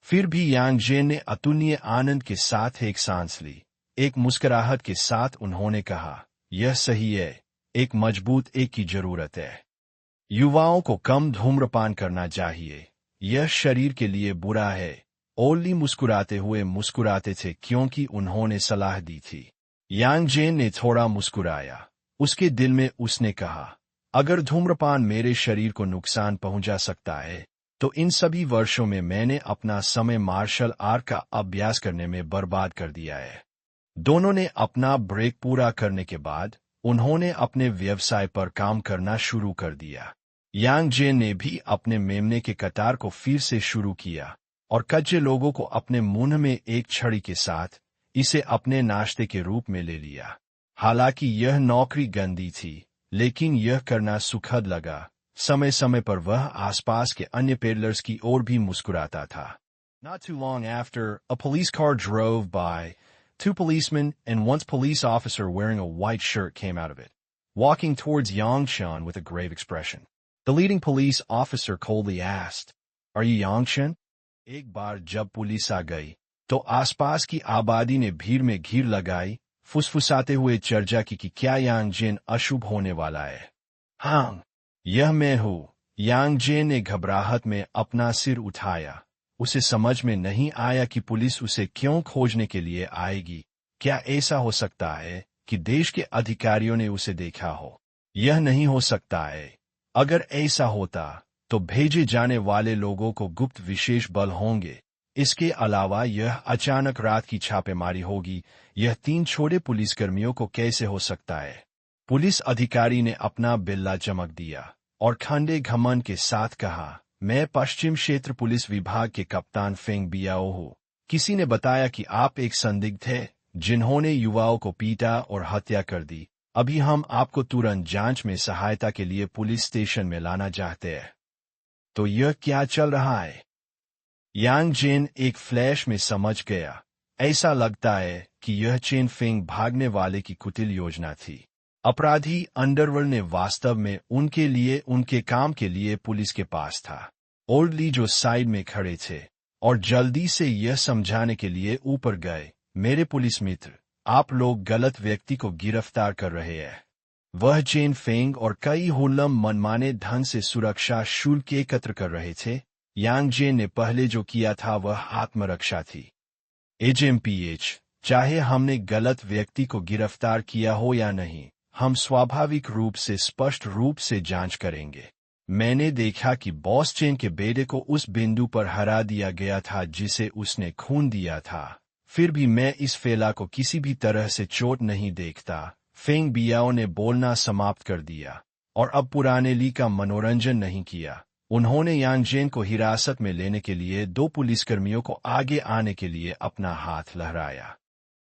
फिर भी यांग जेन ने अतुलनीय आनंद के साथ एक सांस ली। एक मुस्कुराहट के साथ उन्होंने कहा, यह सही है, एक मजबूत एक की जरूरत है। युवाओं को कम धूम्रपान करना चाहिए, यह शरीर के लिए बुरा है। ओल्ली मुस्कुराते हुए मुस्कुराते थे क्योंकि उन्होंने सलाह दी थी। यांग जेन ने थोड़ा मुस्कुराया। उसके दिल में उसने कहा, अगर धूम्रपान मेरे शरीर को नुकसान पहुंचा सकता है, तो इन सभी वर्षों में मैंने अपना समय मार्शल आर्ट का अभ्यास करने में बर्बाद कर दिया है। दोनों ने अपना ब्रेक पूरा करने के बाद उन्होंने अपने व्यवसाय पर काम करना शुरू कर दिया। यांग जेन ने भी अपने मेमने के कतार को फिर से शुरू किया और कच्चे लोगों को अपने मुंह में एक छड़ी के साथ इसे अपने नाश्ते के रूप में ले लिया। हालांकि यह नौकरी गंदी थी, लेकिन यह करना सुखद लगा। समय समय पर वह आसपास के अन्य पेडलर्स की ओर भी मुस्कुराता था। Not too long after, a police car drove by. 2 policemen and 1 police officer wearing a white shirt came out of it, walking towards Yangshan with a grave expression. The leading police officer coldly asked, "Are you Yangshan?" एक बार जब पुलिस आ गई, तो आसपास की आबादी ने भीड़ में घिर लगाई, फुसफुसाते हुए चर्चा की कि क्या यांग जेन अशुभ होने वाला है। हाँ, यह मैं हूँ। यांग जेन ने घबराहट में अपना सिर उठाया। उसे समझ में नहीं आया कि पुलिस उसे क्यों खोजने के लिए आएगी। क्या ऐसा हो सकता है कि देश के अधिकारियों ने उसे देखा हो? यह नहीं हो सकता है। अगर ऐसा होता, तो भेजे जाने वाले लोगों को गुप्त विशेष बल होंगे। इसके अलावा यह अचानक रात की छापेमारी होगी। यह 3 छोटे पुलिसकर्मियों को कैसे हो सकता है? पुलिस अधिकारी ने अपना बिल्ला चमक दिया और खंडे घमंड के साथ कहा, मैं पश्चिम क्षेत्र पुलिस विभाग के कप्तान फेंग बियाओ हूँ। किसी ने बताया कि आप एक संदिग्ध थे जिन्होंने युवाओं को पीटा और हत्या कर दी। अभी हम आपको तुरंत जांच में सहायता के लिए पुलिस स्टेशन में लाना चाहते हैं। तो यह क्या चल रहा है? यांग जेन एक फ्लैश में समझ गया। ऐसा लगता है कि यह चेन फेंग भागने वाले की कुटिल योजना थी। अपराधी अंडरवर्ल्ड ने वास्तव में उनके काम के लिए पुलिस के पास था। ओल्ड ली जो साइड में खड़े थे, और जल्दी से यह समझाने के लिए ऊपर गए, मेरे पुलिस मित्र, आप लोग गलत व्यक्ति को गिरफ्तार कर रहे हैं। वह चेन फेंग और कई हुल्लम मनमाने ढंग से सुरक्षा शुल्क एकत्र कर रहे थे। यांग जेन ने पहले जो किया था वह आत्मरक्षा थी। एचएमपीएच, चाहे हमने गलत व्यक्ति को गिरफ्तार किया हो या नहीं, हम स्वाभाविक रूप से स्पष्ट रूप से जांच करेंगे। मैंने देखा कि बॉस चेन के बेटे को उस बिंदु पर हरा दिया गया था जिसे उसने खून दिया था। फिर भी मैं इस फेला को किसी भी तरह से चोट नहीं देखता। फेंग बियाओ ने बोलना समाप्त कर दिया और अब पुराने ली का मनोरंजन नहीं किया। उन्होंने यांग जेन को हिरासत में लेने के लिए 2 पुलिसकर्मियों को आगे आने के लिए अपना हाथ लहराया।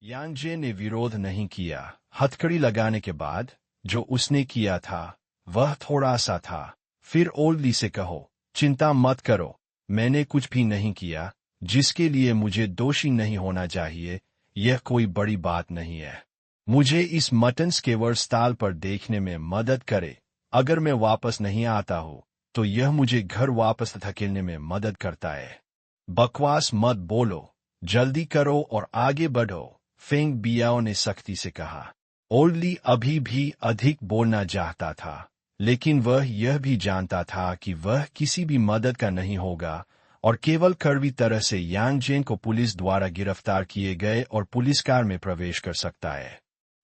यांग जेन ने विरोध नहीं किया। हथकड़ी लगाने के बाद जो उसने किया था वह थोड़ा सा था। फिर ओल्ड ली से कहो, चिंता मत करो, मैंने कुछ भी नहीं किया जिसके लिए मुझे दोषी नहीं होना चाहिए। यह कोई बड़ी बात नहीं है। मुझे इस मटन स्केवर स्टाल पर देखने में मदद करे। अगर मैं वापस नहीं आता हूँ तो यह मुझे घर वापस धकेलने में मदद करता है। बकवास मत बोलो, जल्दी करो और आगे बढ़ो, फेंग बियाओ ने सख्ती से कहा। ओल्ड ली अभी भी अधिक बोलना चाहता था, लेकिन वह यह भी जानता था कि वह किसी भी मदद का नहीं होगा और केवल कड़वी तरह से यांग जेन को पुलिस द्वारा गिरफ्तार किए गए और पुलिस कार में प्रवेश कर सकता है।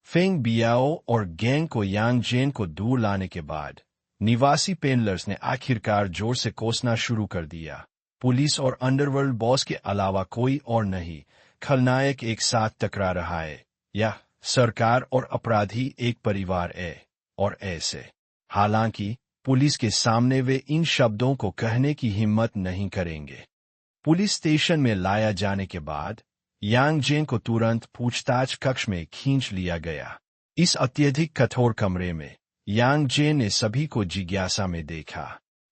फेंग बियाओ और गैंग को यांग जेन को दूर लाने के बाद निवासी पेनलर्स ने आखिरकार जोर से कोसना शुरू कर दिया। पुलिस और अंडरवर्ल्ड बॉस के अलावा कोई और नहीं, खलनायक एक साथ टकरा रहा है, या सरकार और अपराधी एक परिवार है, और ऐसे। हालांकि पुलिस के सामने वे इन शब्दों को कहने की हिम्मत नहीं करेंगे। पुलिस स्टेशन में लाया जाने के बाद यांग जेन को तुरंत पूछताछ कक्ष में खींच लिया गया। इस अत्यधिक कठोर कमरे में यांग जेन ने सभी को जिज्ञासा में देखा।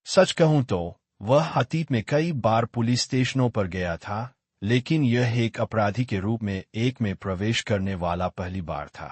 सच कहूं तो वह अतीत में कई बार पुलिस स्टेशनों पर गया था, लेकिन यह एक अपराधी के रूप में एक में प्रवेश करने वाला पहली बार था।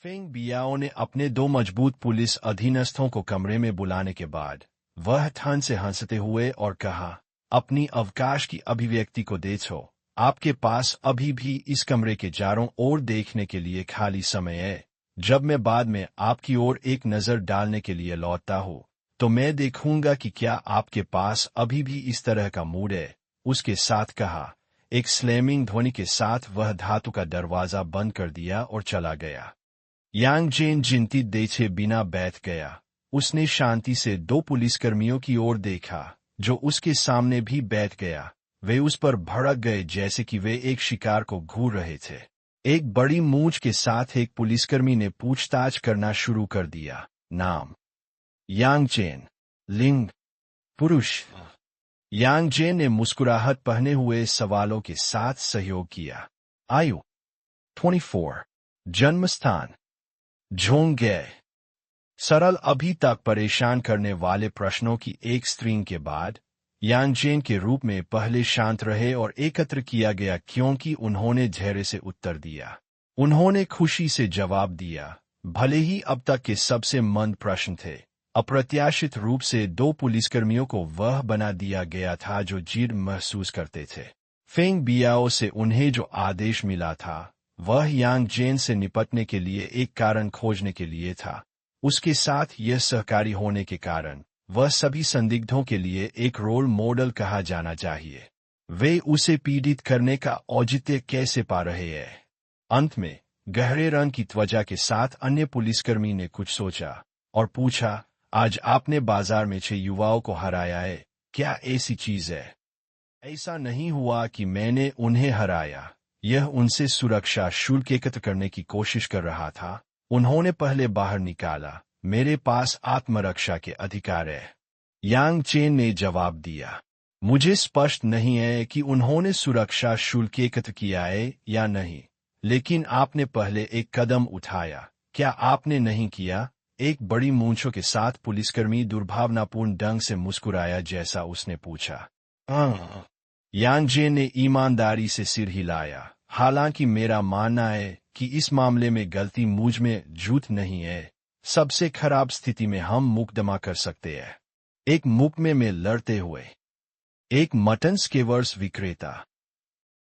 फेंग बियाओ ने अपने 2 मजबूत पुलिस अधीनस्थों को कमरे में बुलाने के बाद वह ठंड से हंसते हुए और कहा, अपनी अवकाश की अभिव्यक्ति को देखो, आपके पास अभी भी इस कमरे के चारों ओर देखने के लिए खाली समय है। जब मैं बाद में आपकी ओर एक नजर डालने के लिए लौटता हूँ तो मैं देखूंगा कि क्या आपके पास अभी भी इस तरह का मूड है। उसके साथ कहा। एक स्लैमिंग ध्वनि के साथ वह धातु का दरवाजा बंद कर दिया और चला गया। यांग जेन चिंतित देखे बिना बैठ गया। उसने शांति से 2 पुलिसकर्मियों की ओर देखा जो उसके सामने भी बैठ गया। वे उस पर भड़क गए जैसे कि वे एक शिकार को घूर रहे थे। एक बड़ी मूंछ के साथ एक पुलिसकर्मी ने पूछताछ करना शुरू कर दिया। नाम यांग जेन। लिंग पुरुष। यांग जेन ने मुस्कुराहट पहने हुए सवालों के साथ सहयोग किया। आयु 24। जन्मस्थान झोंगे। सरल अभी तक परेशान करने वाले प्रश्नों की एक स्ट्रिंग के बाद यांग जेन के रूप में पहले शांत रहे और एकत्र किया गया क्योंकि उन्होंने धैर्य से उत्तर दिया। उन्होंने खुशी से जवाब दिया, भले ही अब तक के सबसे मंद प्रश्न थे। अप्रत्याशित रूप से 2 पुलिसकर्मियों को वह बना दिया गया था जो जीर्ण महसूस करते थे। फेंग बियाओ से उन्हें जो आदेश मिला था वह यांग जेन से निपटने के लिए एक कारण खोजने के लिए था। उसके साथ यह सहकारी होने के कारण वह सभी संदिग्धों के लिए एक रोल मॉडल कहा जाना चाहिए। वे उसे पीड़ित करने का औचित्य कैसे पा रहे हैं? अंत में गहरे रंग की त्वचा के साथ अन्य पुलिसकर्मी ने कुछ सोचा और पूछा, आज आपने बाजार में 6 युवाओं को हराया है, क्या ऐसी चीज है? ऐसा नहीं हुआ कि मैंने उन्हें हराया, यह उनसे सुरक्षा शुल्क एकत्र करने की कोशिश कर रहा था। उन्होंने पहले बाहर निकाला, मेरे पास आत्मरक्षा के अधिकार है। यांग जेन ने जवाब दिया, मुझे स्पष्ट नहीं है कि उन्होंने सुरक्षा शुल्क एकत्र किया है या नहीं, लेकिन आपने पहले एक कदम उठाया, क्या आपने नहीं किया? एक बड़ी मूंछों के साथ पुलिसकर्मी दुर्भावनापूर्ण ढंग से मुस्कुराया जैसा उसने पूछा। यांग जेन ने ईमानदारी से सिर हिलाया। हालांकि मेरा मानना है कि इस मामले में गलती मुझ में झूठ नहीं है। सबसे खराब स्थिति में हम मुकदमा कर सकते हैं, एक मुकदमे में लड़ते हुए। एक मटन स्केवर्स विक्रेता।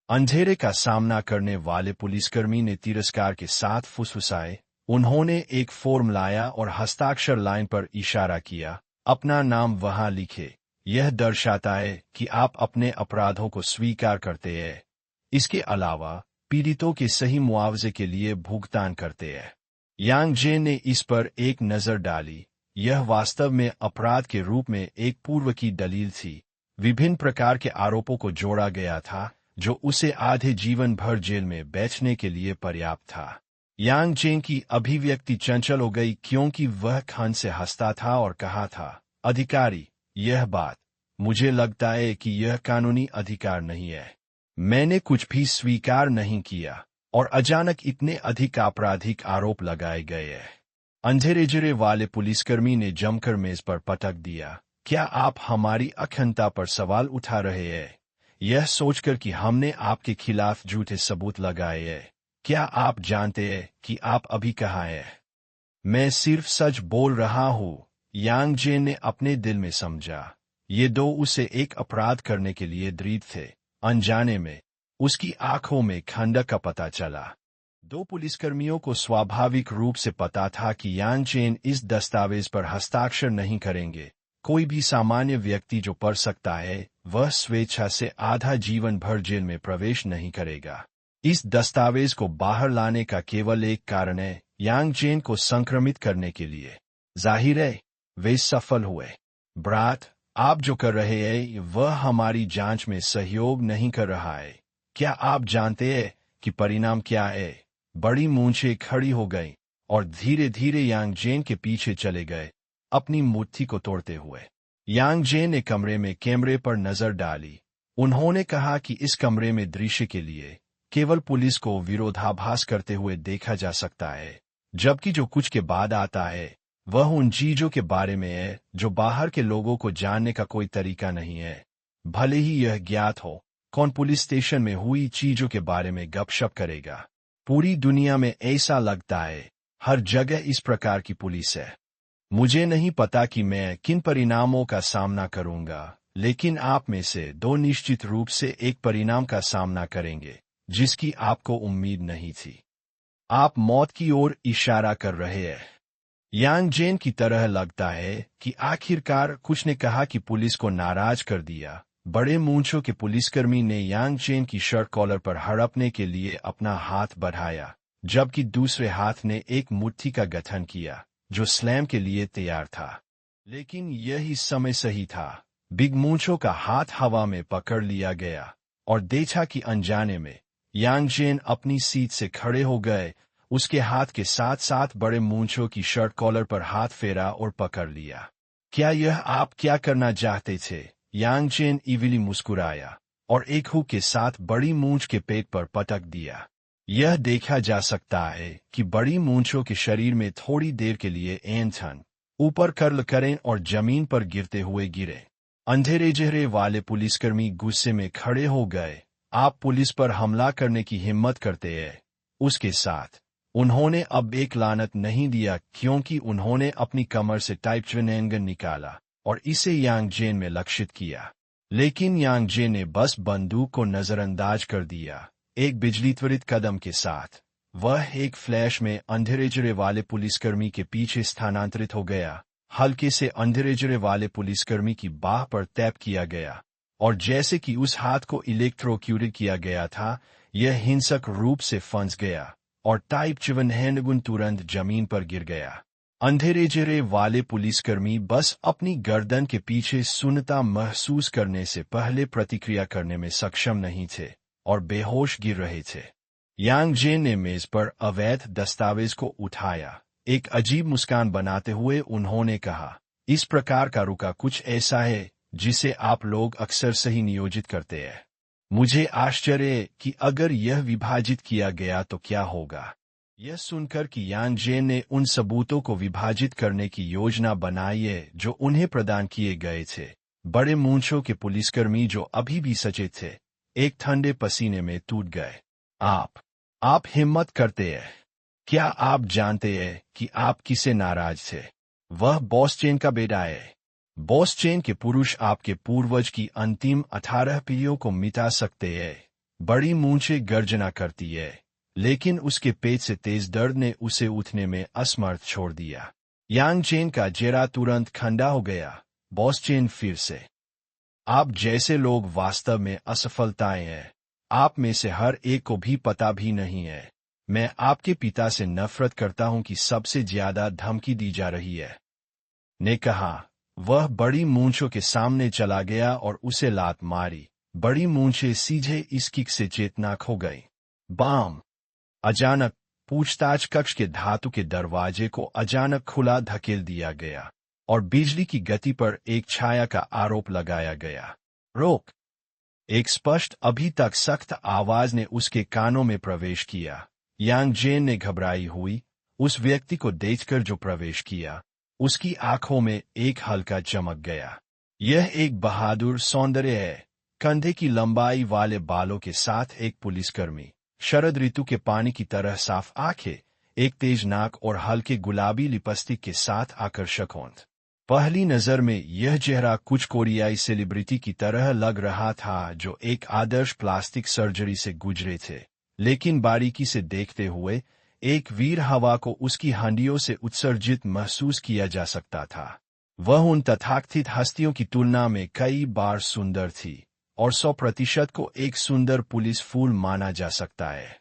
अंधेरे का सामना करने वाले पुलिसकर्मी ने तिरस्कार के साथ फुसफुसाए। उन्होंने एक फॉर्म लाया और हस्ताक्षर लाइन पर इशारा किया। अपना नाम वहां लिखे। यह दर्शाता है कि आप अपने अपराधों को स्वीकार करते हैं। इसके अलावा पीड़ितों के सही मुआवजे के लिए भुगतान करते हैं। यांग जेन ने इस पर एक नजर डाली। यह वास्तव में अपराध के रूप में एक पूर्व की दलील थी। विभिन्न प्रकार के आरोपों को जोड़ा गया था जो उसे आधे जीवन भर जेल में बैठने के लिए पर्याप्त था। यांग जेन की अभिव्यक्ति चंचल हो गई क्योंकि वह खान से हंसता था और कहा था, अधिकारी, यह बात, मुझे लगता है कि यह कानूनी अधिकार नहीं है। मैंने कुछ भी स्वीकार नहीं किया और अचानक इतने अधिक आपराधिक आरोप लगाए गए हैं। अंधेरे वाले पुलिसकर्मी ने जमकर मेज पर पटक दिया। क्या आप हमारी अखंडता पर सवाल उठा रहे हैं? यह सोचकर कि हमने आपके खिलाफ झूठे सबूत लगाए हैं। क्या आप जानते हैं कि आप अभी कहाँ हैं? मैं सिर्फ सच बोल रहा हूँ, यांग जेन ने अपने दिल में समझा। ये दो उसे एक अपराध करने के लिए दृढ़ थे। अनजाने में उसकी आंखों में खंडक का पता चला। दो पुलिसकर्मियों को स्वाभाविक रूप से पता था कि यांग जेन इस दस्तावेज पर हस्ताक्षर नहीं करेंगे। कोई भी सामान्य व्यक्ति जो पढ़ सकता है, वह स्वेच्छा से आधा जीवन भर जेल में प्रवेश नहीं करेगा। इस दस्तावेज को बाहर लाने का केवल एक कारण है, यांग जेन को संक्रमित करने के लिए। जाहिर है, वे सफल हुए। ब्राट, आप जो कर रहे हैं वह हमारी जांच में सहयोग नहीं कर रहा है। क्या आप जानते हैं कि परिणाम क्या है? बड़ी मूंछें खड़ी हो गईं और धीरे धीरे यांग जेन के पीछे चले गए, अपनी मुट्ठी को तोड़ते हुए। यांग जेन ने कमरे में कैमरे पर नजर डाली। उन्होंने कहा कि इस कमरे में दृश्य के लिए केवल पुलिस को विरोधाभास करते हुए देखा जा सकता है, जबकि जो कुछ के बाद आता है वह उन चीजों के बारे में है जो बाहर के लोगों को जानने का कोई तरीका नहीं है। भले ही यह ज्ञात हो, कौन पुलिस स्टेशन में हुई चीजों के बारे में गपशप करेगा। पूरी दुनिया में ऐसा लगता है, हर जगह इस प्रकार की पुलिस है। मुझे नहीं पता कि मैं किन परिणामों का सामना करूंगा, लेकिन आप में से दो निश्चित रूप से एक परिणाम का सामना करेंगे जिसकी आपको उम्मीद नहीं थी। आप मौत की ओर इशारा कर रहे हैं। यांग जेन की तरह लगता है कि आखिरकार कुछ ने कहा कि पुलिस को नाराज कर दिया। बड़े मूंछों के पुलिसकर्मी ने यांग जेन की शर्ट कॉलर पर हड़पने के लिए अपना हाथ बढ़ाया, जबकि दूसरे हाथ ने एक मुट्ठी का गठन किया जो स्लैम के लिए तैयार था। लेकिन यही समय सही था। बिग मूंछों का हाथ हवा में पकड़ लिया गया और देखा कि अनजाने में यांग जेन अपनी सीट से खड़े हो गए। उसके हाथ के साथ साथ बड़े मूंछों की शर्ट कॉलर पर हाथ फेरा और पकड़ लिया। क्या यह आप क्या करना चाहते थे? यांग जेन इविली मुस्कुराया और एक हुक के साथ बड़ी मूंछ के पेट पर पटक दिया। यह देखा जा सकता है कि बड़ी मूंछों के शरीर में थोड़ी देर के लिए ऐंठन ऊपर कर्ल करें और जमीन पर गिरते हुए गिरे। अंधेरे वाले पुलिसकर्मी गुस्से में खड़े हो गए। आप पुलिस पर हमला करने की हिम्मत करते हैं। उसके साथ उन्होंने अब एक लानत नहीं दिया क्योंकि उन्होंने अपनी कमर से टाइप चुनेंगन निकाला और इसे यांग जेन में लक्षित किया। लेकिन यांग जेन ने बस बंदूक को नजरअंदाज कर दिया। एक बिजली त्वरित कदम के साथ वह एक फ्लैश में अंधेरे वाले पुलिसकर्मी के पीछे स्थानांतरित हो गया। हल्के से अंधेरे वाले पुलिसकर्मी की बाह पर टैप किया गया और जैसे कि उस हाथ को इलेक्ट्रोक्यूट किया गया था, यह हिंसक रूप से फंस गया और टाइप चिवन हैंडगुन तुरंत जमीन पर गिर गया। अंधेरे वाले पुलिसकर्मी बस अपनी गर्दन के पीछे सुन्नता महसूस करने से पहले प्रतिक्रिया करने में सक्षम नहीं थे और बेहोश गिर रहे थे। यांग जेन ने मेज पर अवैध दस्तावेज को उठाया। एक अजीब मुस्कान बनाते हुए उन्होंने कहा, इस प्रकार का रुका कुछ ऐसा है जिसे आप लोग अक्सर सही नियोजित करते हैं। मुझे आश्चर्य है कि अगर यह विभाजित किया गया तो क्या होगा। यह सुनकर कि यांग जेन ने उन सबूतों को विभाजित करने की योजना बनाई है जो उन्हें प्रदान किए गए थे, बड़े मूंछों के पुलिसकर्मी जो अभी भी सचेत थे, एक ठंडे पसीने में टूट गए। आप हिम्मत करते हैं। क्या आप जानते हैं कि आप किसे नाराज थे? वह बॉस चेन का बेटा है। बॉस चेन के पुरुष आपके पूर्वज की अंतिम 18 पीढ़ियों को मिटा सकते हैं। बड़ी मूंछें गर्जना करती है, लेकिन उसके पेट से तेज दर्द ने उसे उठने में असमर्थ छोड़ दिया। यांग चेन का चेहरा तुरंत ठंडा हो गया। बॉस चेन फिर से, आप जैसे लोग वास्तव में असफलताएं हैं। आप में से हर एक को भी पता भी नहीं है। मैं आपके पिता से नफरत करता हूं कि सबसे ज्यादा धमकी दी जा रही है, ने कहा। वह बड़ी मूंछों के सामने चला गया और उसे लात मारी। बड़ी मूंछें सीधे इस किक से चेतना खो गई। बाम! अचानक पूछताछ कक्ष के धातु के दरवाजे को अचानक खुला धकेल दिया गया और बिजली की गति पर एक छाया का आरोप लगाया गया। रोक! एक स्पष्ट, अभी तक सख्त आवाज ने उसके कानों में प्रवेश किया। यांग जेन ने घबराई हुई उस व्यक्ति को देखकर जो प्रवेश किया। उसकी आंखों में एक हल्का चमक गया। यह एक बहादुर सौंदर्य है, कंधे की लंबाई वाले बालों के साथ एक पुलिसकर्मी, शरद ऋतु के पानी की तरह साफ आंखें, एक तेज नाक और हल्के गुलाबी लिपस्टिक के साथ आकर्षक होंठ। पहली नजर में यह चेहरा कुछ कोरियाई सेलिब्रिटी की तरह लग रहा था जो एक आदर्श प्लास्टिक सर्जरी से गुजरे थे, लेकिन बारीकी से देखते हुए एक वीर हवा को उसकी हड्डियों से उत्सर्जित महसूस किया जा सकता था। वह उन तथाकथित हस्तियों की तुलना में कई बार सुंदर थी और 100% को एक सुंदर पुलिस फूल माना जा सकता है।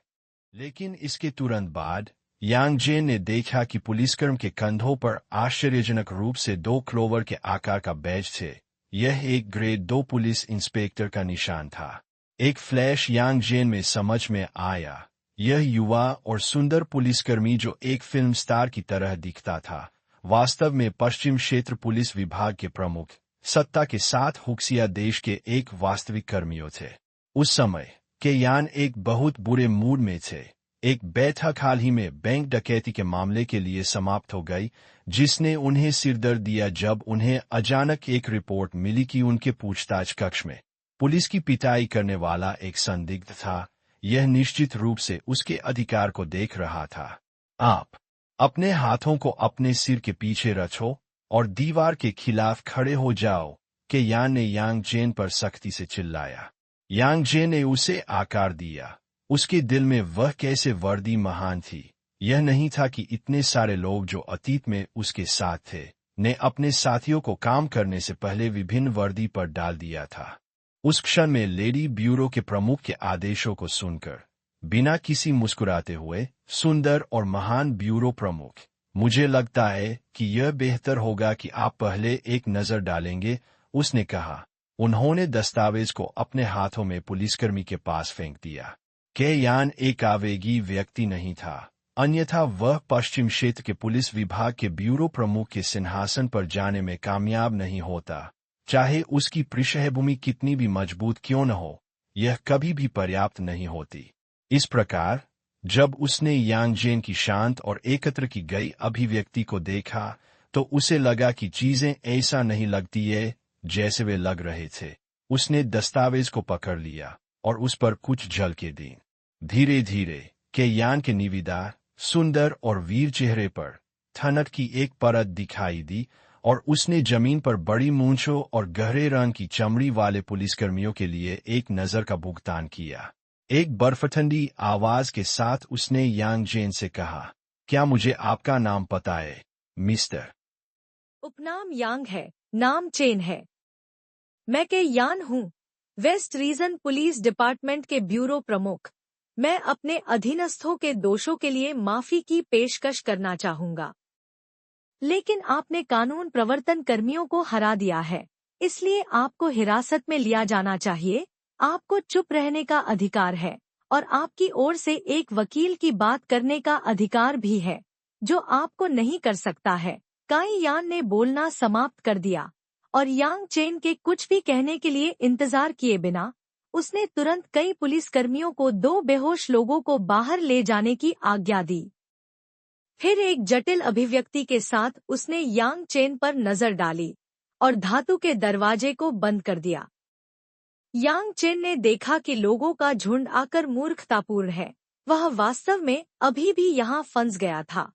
लेकिन इसके तुरंत बाद यांग जेन ने देखा कि पुलिसकर्मी के कंधों पर आश्चर्यजनक रूप से 2 क्लोवर के आकार का बैज थे। यह एक ग्रेड 2 पुलिस इंस्पेक्टर का निशान था। एक फ्लैश यांग जेन में समझ में आया। यह युवा और सुंदर पुलिसकर्मी जो एक फिल्म स्टार की तरह दिखता था, वास्तव में पश्चिम क्षेत्र पुलिस विभाग के प्रमुख, सत्ता के साथ हुक्सिया देश के एक वास्तविक कर्मियों थे। उस समय के यान एक बहुत बुरे मूड में थे। एक बैठक हाल ही में बैंक डकैती के मामले के लिए समाप्त हो गई, जिसने उन्हें सिरदर्द दिया जब उन्हें अचानक एक रिपोर्ट मिली कि उनके पूछताछ कक्ष में पुलिस की पिटाई करने वाला एक संदिग्ध था। यह निश्चित रूप से उसके अधिकार को देख रहा था। आप अपने हाथों को अपने सिर के पीछे रखो और दीवार के खिलाफ खड़े हो जाओ, के यान ने यांग जेन पर सख्ती से चिल्लाया। यांग जेन ने उसे आकार दिया। उसके दिल में वह कैसे वर्दी महान थी। यह नहीं था कि इतने सारे लोग जो अतीत में उसके साथ थे, ने अपने साथियों को काम करने से पहले विभिन्न वर्दी पर डाल दिया था। उस क्षण में लेडी ब्यूरो के प्रमुख के आदेशों को सुनकर, बिना किसी मुस्कुराते हुए, सुंदर और महान ब्यूरो प्रमुख, मुझे लगता है कि यह बेहतर होगा कि आप पहले एक नजर डालेंगे, उसने कहा। उन्होंने दस्तावेज को अपने हाथों में पुलिसकर्मी के पास फेंक दिया। के यान एक आवेगी व्यक्ति नहीं था, अन्यथा वह पश्चिम क्षेत्र के पुलिस विभाग के ब्यूरो प्रमुख के सिंहासन पर जाने में कामयाब नहीं होता। चाहे उसकी पृष्ठभूमि कितनी भी मजबूत क्यों न हो, यह कभी भी पर्याप्त नहीं होती। इस प्रकार, जब उसने यांग जेन की शांत और एकत्र की गई अभिव्यक्ति को देखा, तो उसे लगा कि चीजें ऐसा नहीं लगती है जैसे वे लग रहे थे। उसने दस्तावेज को पकड़ लिया और उस पर कुछ झलकें दी। धीरे धीरे के यान के निविदा, सुंदर और वीर चेहरे पर ठनक की एक परत दिखाई दी और उसने जमीन पर बड़ी मूंछों और गहरे रंग की चमड़ी वाले पुलिसकर्मियों के लिए एक नजर का भुगतान किया। एक बर्फठंडी आवाज के साथ उसने यांग जेन से कहा, क्या मुझे आपका नाम पता है, मिस्टर? उपनाम यांग है, नाम चेन है। मैं के यान हूँ, वेस्ट रीजन पुलिस डिपार्टमेंट के ब्यूरो प्रमुख। मैं अपने अधीनस्थों के दोषों के लिए माफी की पेशकश करना चाहूंगा, लेकिन आपने कानून प्रवर्तन कर्मियों को हरा दिया है, इसलिए आपको हिरासत में लिया जाना चाहिए। आपको चुप रहने का अधिकार है और आपकी ओर से एक वकील की बात करने का अधिकार भी है, जो आपको नहीं कर सकता है। काई यान ने बोलना समाप्त कर दिया और यांग चेन के कुछ भी कहने के लिए इंतजार किए बिना उसने तुरंत कई पुलिसकर्मियों को 2 बेहोश लोगों को बाहर ले जाने की आज्ञा दी। फिर एक जटिल अभिव्यक्ति के साथ उसने यांग चेन पर नजर डाली और धातु के दरवाजे को बंद कर दिया। यांग चेन ने देखा कि लोगों का झुंड आकर मूर्खतापूर्ण है। वह वास्तव में अभी भी यहाँ फंस गया था।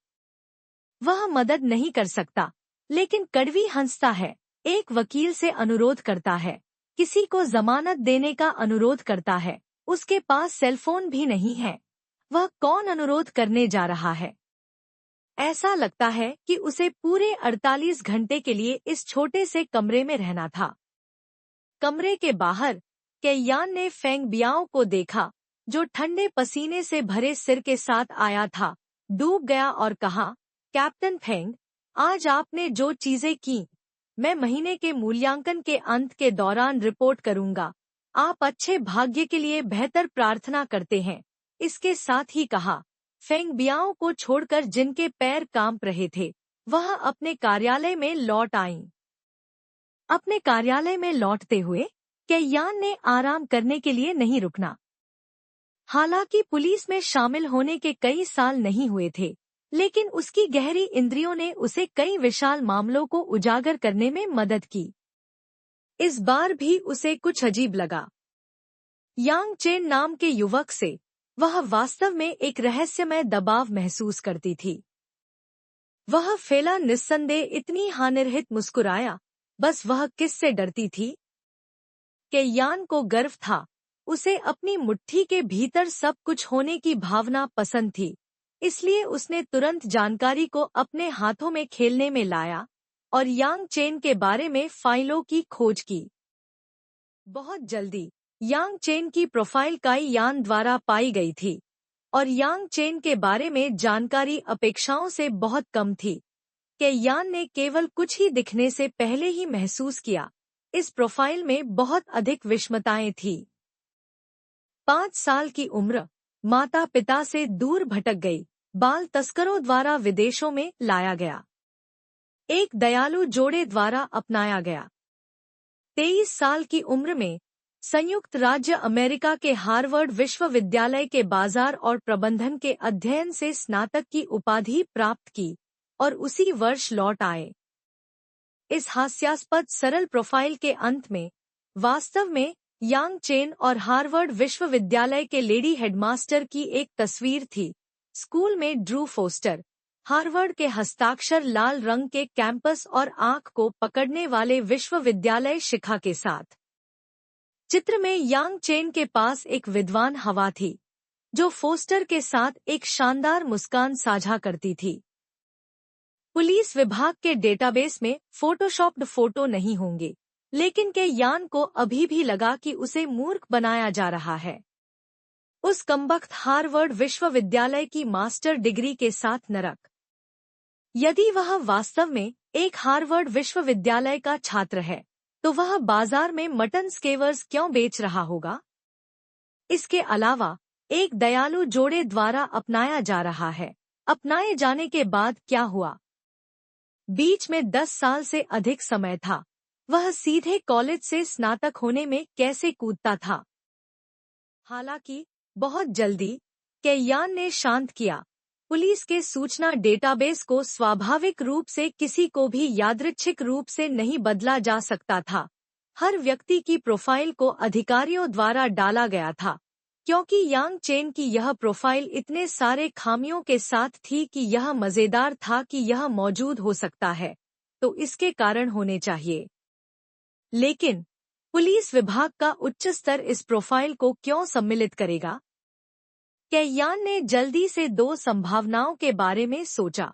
वह मदद नहीं कर सकता, लेकिन कड़वी हंसता है, एक वकील से अनुरोध करता है, किसी को जमानत देने का अनुरोध करता है। उसके पास सेलफोन भी नहीं है। वह कौन अनुरोध करने जा रहा है? ऐसा लगता है कि उसे पूरे 48 घंटे के लिए इस छोटे से कमरे में रहना था। कमरे के बाहर कैयान ने फेंग बियाओ को देखा, जो ठंडे पसीने से भरे सिर के साथ आया था, डूब गया और कहा, कैप्टन फेंग, आज आपने जो चीजें की, मैं महीने के मूल्यांकन के अंत के दौरान रिपोर्ट करूंगा। आप अच्छे भाग्य के लिए बेहतर प्रार्थना करते हैं। इसके साथ ही कहा, फेंग बियाओ को छोड़कर जिनके पैर कांप रहे थे, वह अपने कार्यालय में लौट आईं। अपने कार्यालय में लौटते हुए कैयान ने आराम करने के लिए नहीं रुकना। हालांकि पुलिस में शामिल होने के कई साल नहीं हुए थे, लेकिन उसकी गहरी इंद्रियों ने उसे कई विशाल मामलों को उजागर करने में मदद की। इस बार भी उसे कुछ अजीब लगा। यांग चेन नाम के युवक से वह वास्तव में एक रहस्यमय दबाव महसूस करती थी। वह फेला निस्संदेह इतनी हानिरहित मुस्कुराया, बस वह किससे डरती थी? कैयान को गर्व था। उसे अपनी मुट्ठी के भीतर सब कुछ होने की भावना पसंद थी, इसलिए उसने तुरंत जानकारी को अपने हाथों में खेलने में लाया और यांग चेन के बारे में फाइलों की खोज की। बहुत जल्दी यांग चेन की प्रोफाइल काई यान द्वारा पाई गई थी और यांग चेन के बारे में जानकारी अपेक्षाओं से बहुत कम थी। कैयान ने केवल कुछ ही दिखने से पहले ही महसूस किया, इस प्रोफाइल में बहुत अधिक विषमताएं थी। 5 साल की उम्र, माता पिता से दूर भटक गई, बाल तस्करों द्वारा विदेशों में लाया गया, एक दयालु जोड़े द्वारा अपनाया गया। 23 साल की उम्र में संयुक्त राज्य अमेरिका के हार्वर्ड विश्वविद्यालय के बाजार और प्रबंधन के अध्ययन से स्नातक की उपाधि प्राप्त की और उसी वर्ष लौट आए। इस हास्यास्पद सरल प्रोफाइल के अंत में वास्तव में यांग चेन और हार्वर्ड विश्वविद्यालय के लेडी हेडमास्टर की एक तस्वीर थी। स्कूल में ड्रू फोस्टर, हार्वर्ड के हस्ताक्षर लाल रंग के कैंपस और आंख को पकड़ने वाले विश्वविद्यालय शिखा के साथ। चित्र में यांग चेन के पास एक विद्वान हवा थी, जो फोस्टर के साथ एक शानदार मुस्कान साझा करती थी। पुलिस विभाग के डेटाबेस में फोटोशॉप्ड फोटो नहीं होंगे, लेकिन कैयान को अभी भी लगा कि उसे मूर्ख बनाया जा रहा है। उस कमबख्त हार्वर्ड विश्वविद्यालय की मास्टर डिग्री के साथ नरक। यदि वह वास्तव में एक हार्वर्ड विश्वविद्यालय का छात्र है, तो वह बाजार में मटन स्केवर्स क्यों बेच रहा होगा? इसके अलावा एक दयालु जोड़े द्वारा अपनाया जा रहा है। अपनाए जाने के बाद क्या हुआ? बीच में 10 साल से अधिक समय था। वह सीधे कॉलेज से स्नातक होने में कैसे कूदता था? हालांकि बहुत जल्दी कैयान ने शांत किया। पुलिस के सूचना डेटाबेस को स्वाभाविक रूप से किसी को भी यादृच्छिक रूप से नहीं बदला जा सकता था। हर व्यक्ति की प्रोफाइल को अधिकारियों द्वारा डाला गया था, क्योंकि यांग चेन की यह प्रोफाइल इतने सारे खामियों के साथ थी कि यह मजेदार था कि यह मौजूद हो सकता है, तो इसके कारण होने चाहिए। लेकिन पुलिस विभाग का उच्च स्तर इस प्रोफाइल को क्यों सम्मिलित करेगा? कैयान ने जल्दी से 2 संभावनाओं के बारे में सोचा।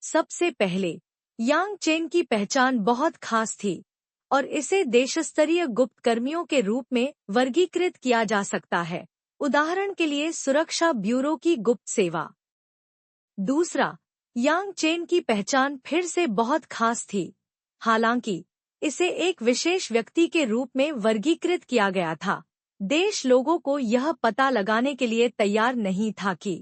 सबसे पहले, यांग चेन की पहचान बहुत खास थी और इसे देशस्तरीय गुप्त कर्मियों के रूप में वर्गीकृत किया जा सकता है, उदाहरण के लिए सुरक्षा ब्यूरो की गुप्त सेवा। दूसरा, यांग चेन की पहचान फिर से बहुत खास थी, हालांकि इसे एक विशेष व्यक्ति के रूप में वर्गीकृत किया गया था। देश लोगों को यह पता लगाने के लिए तैयार नहीं था कि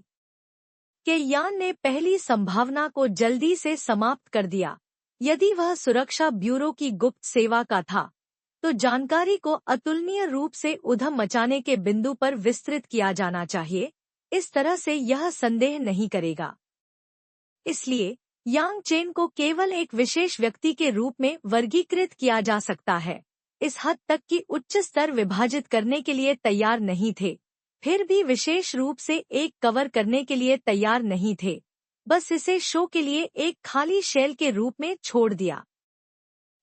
कैयान ने पहली संभावना को जल्दी से समाप्त कर दिया। यदि वह सुरक्षा ब्यूरो की गुप्त सेवा का था, तो जानकारी को अतुलनीय रूप से उधम मचाने के बिंदु पर विस्तृत किया जाना चाहिए। इस तरह से यह संदेह नहीं करेगा। इसलिए यांग चेन को केवल एक विशेष व्यक्ति के रूप में वर्गीकृत किया जा सकता है। इस हद तक कि उच्च स्तर विभाजित करने के लिए तैयार नहीं थे, फिर भी विशेष रूप से एक कवर करने के लिए तैयार नहीं थे, बस इसे शो के लिए एक खाली शेल के रूप में छोड़ दिया।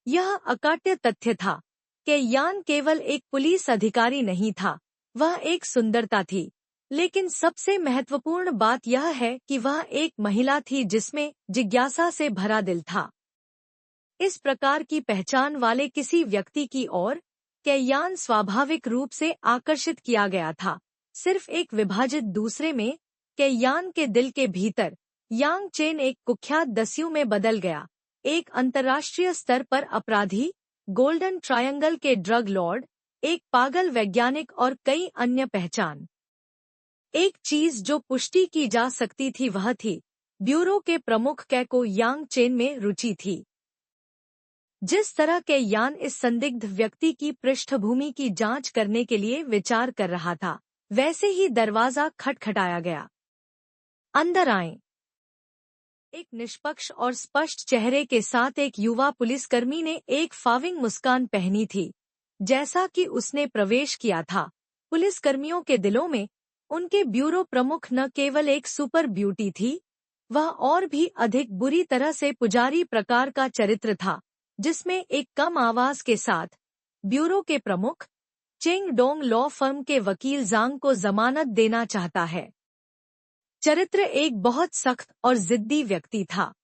यह अकाट्य तथ्य था कि यान केवल एक पुलिस अधिकारी नहीं था, वह एक सुंदरता थी। लेकिन सबसे महत्वपूर्ण बात यह है कि वह एक महिला थी जिसमें जिज्ञासा से भरा दिल था। इस प्रकार की पहचान वाले किसी व्यक्ति की ओर यान स्वाभाविक रूप से आकर्षित किया गया था। सिर्फ एक विभाजित दूसरे में यान के दिल के भीतर यांग चेन एक कुख्यात दस्यु में बदल गया, एक अंतर्राष्ट्रीय स्तर पर अपराधी, गोल्डन ट्रायंगल के ड्रग लॉर्ड, एक पागल वैज्ञानिक और कई अन्य पहचान। एक चीज जो पुष्टि की जा सकती थी वह थी ब्यूरो के प्रमुख को यांग चेन में रुचि थी। जिस तरह के यान इस संदिग्ध व्यक्ति की पृष्ठभूमि की जांच करने के लिए विचार कर रहा था, वैसे ही दरवाजा खटखटाया गया। अंदर आएं। एक निष्पक्ष और स्पष्ट चेहरे के साथ एक युवा पुलिसकर्मी ने एक फाविंग मुस्कान पहनी थी। जैसा कि उसने प्रवेश किया था, पुलिसकर्मियों के दिलों में उनके ब्यूरो प्रमुख न केवल एक सुपर ब्यूटी थी, वह और भी अधिक बुरी तरह से पुजारी प्रकार का चरित्र था, जिसमें एक कम आवाज के साथ ब्यूरो के प्रमुख चेंग डोंग लॉ फर्म के वकील जांग को जमानत देना चाहता है। चरित्र एक बहुत सख्त और जिद्दी व्यक्ति था।